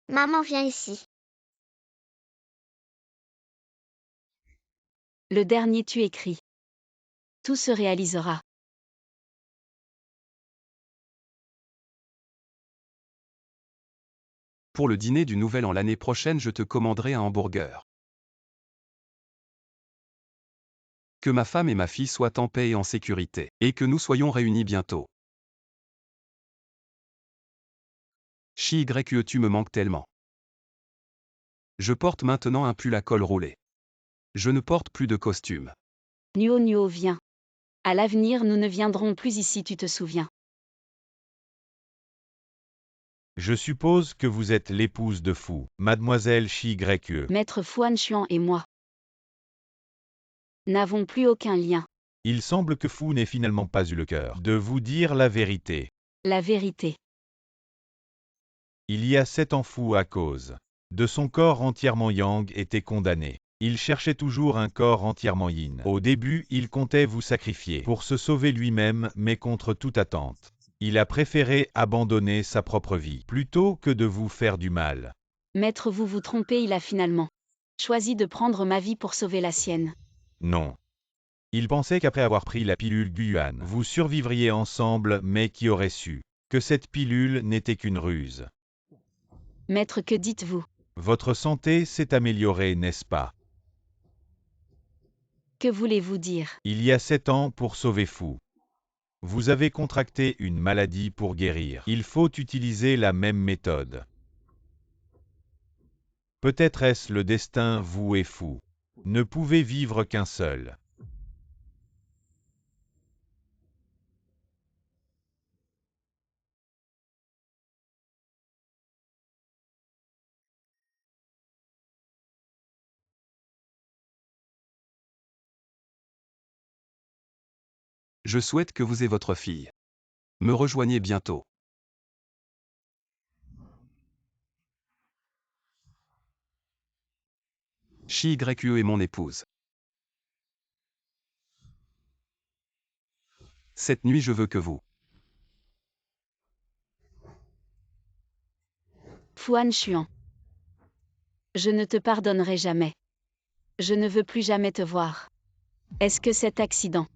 Maman, viens ici. Le dernier, tu écris. Tout se réalisera. Pour le dîner du Nouvel An l'année prochaine, je te commanderai un hamburger. Que ma femme et ma fille soient en paix et en sécurité, et que nous soyons réunis bientôt. Chi YE, tu me manques tellement. Je porte maintenant un pull à col roulé. Je ne porte plus de costume. Nio Nio, viens. À l'avenir, nous ne viendrons plus ici, tu te souviens. Je suppose que vous êtes l'épouse de Fu, mademoiselle Chi YE. Maître Fuan Xuan et moi n'avons plus aucun lien. Il semble que Fu n'ait finalement pas eu le cœur de vous dire la vérité. La vérité. Il y a 7 ans, Fu, à cause de son corps entièrement yang, était condamné. Il cherchait toujours un corps entièrement yin. Au début, il comptait vous sacrifier pour se sauver lui-même, mais contre toute attente. Il a préféré abandonner sa propre vie, plutôt que de vous faire du mal. Maître, vous vous trompez, il a finalement choisi de prendre ma vie pour sauver la sienne. Non. Il pensait qu'après avoir pris la pilule Guyuan, vous survivriez ensemble, mais qui aurait su que cette pilule n'était qu'une ruse. Maître, que dites-vous? Votre santé s'est améliorée, n'est-ce pas? Que voulez-vous dire? Il y a 7 ans, pour sauver Fu, vous avez contracté une maladie pour guérir. Il faut utiliser la même méthode. Peut-être est-ce le destin, vous et Fu ne pouvez vivre qu'un seul. Je souhaite que vous et votre fille me rejoigniez bientôt. Chi YE est mon épouse. Cette nuit, je veux que vous. Fuan Xuan. Je ne te pardonnerai jamais. Je ne veux plus jamais te voir. Est-ce que cet accident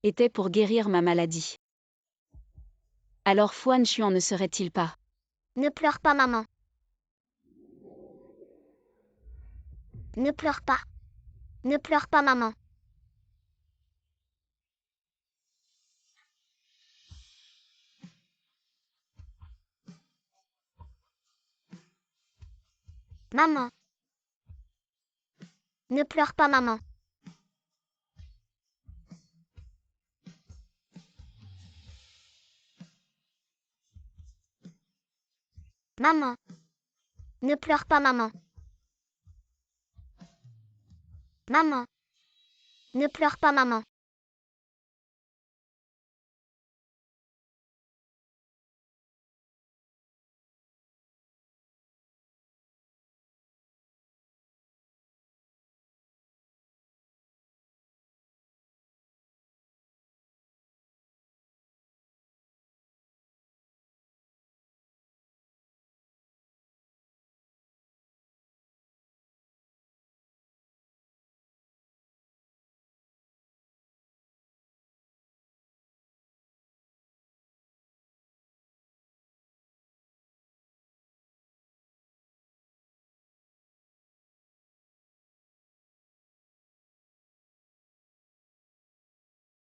était pour guérir ma maladie? Alors Fuan Xuan ne serait-il pas? Ne pleure pas, maman. Ne pleure pas. Ne pleure pas, maman. Maman. Ne pleure pas, maman. Maman. Ne pleure pas, maman. Maman. Ne pleure pas, maman.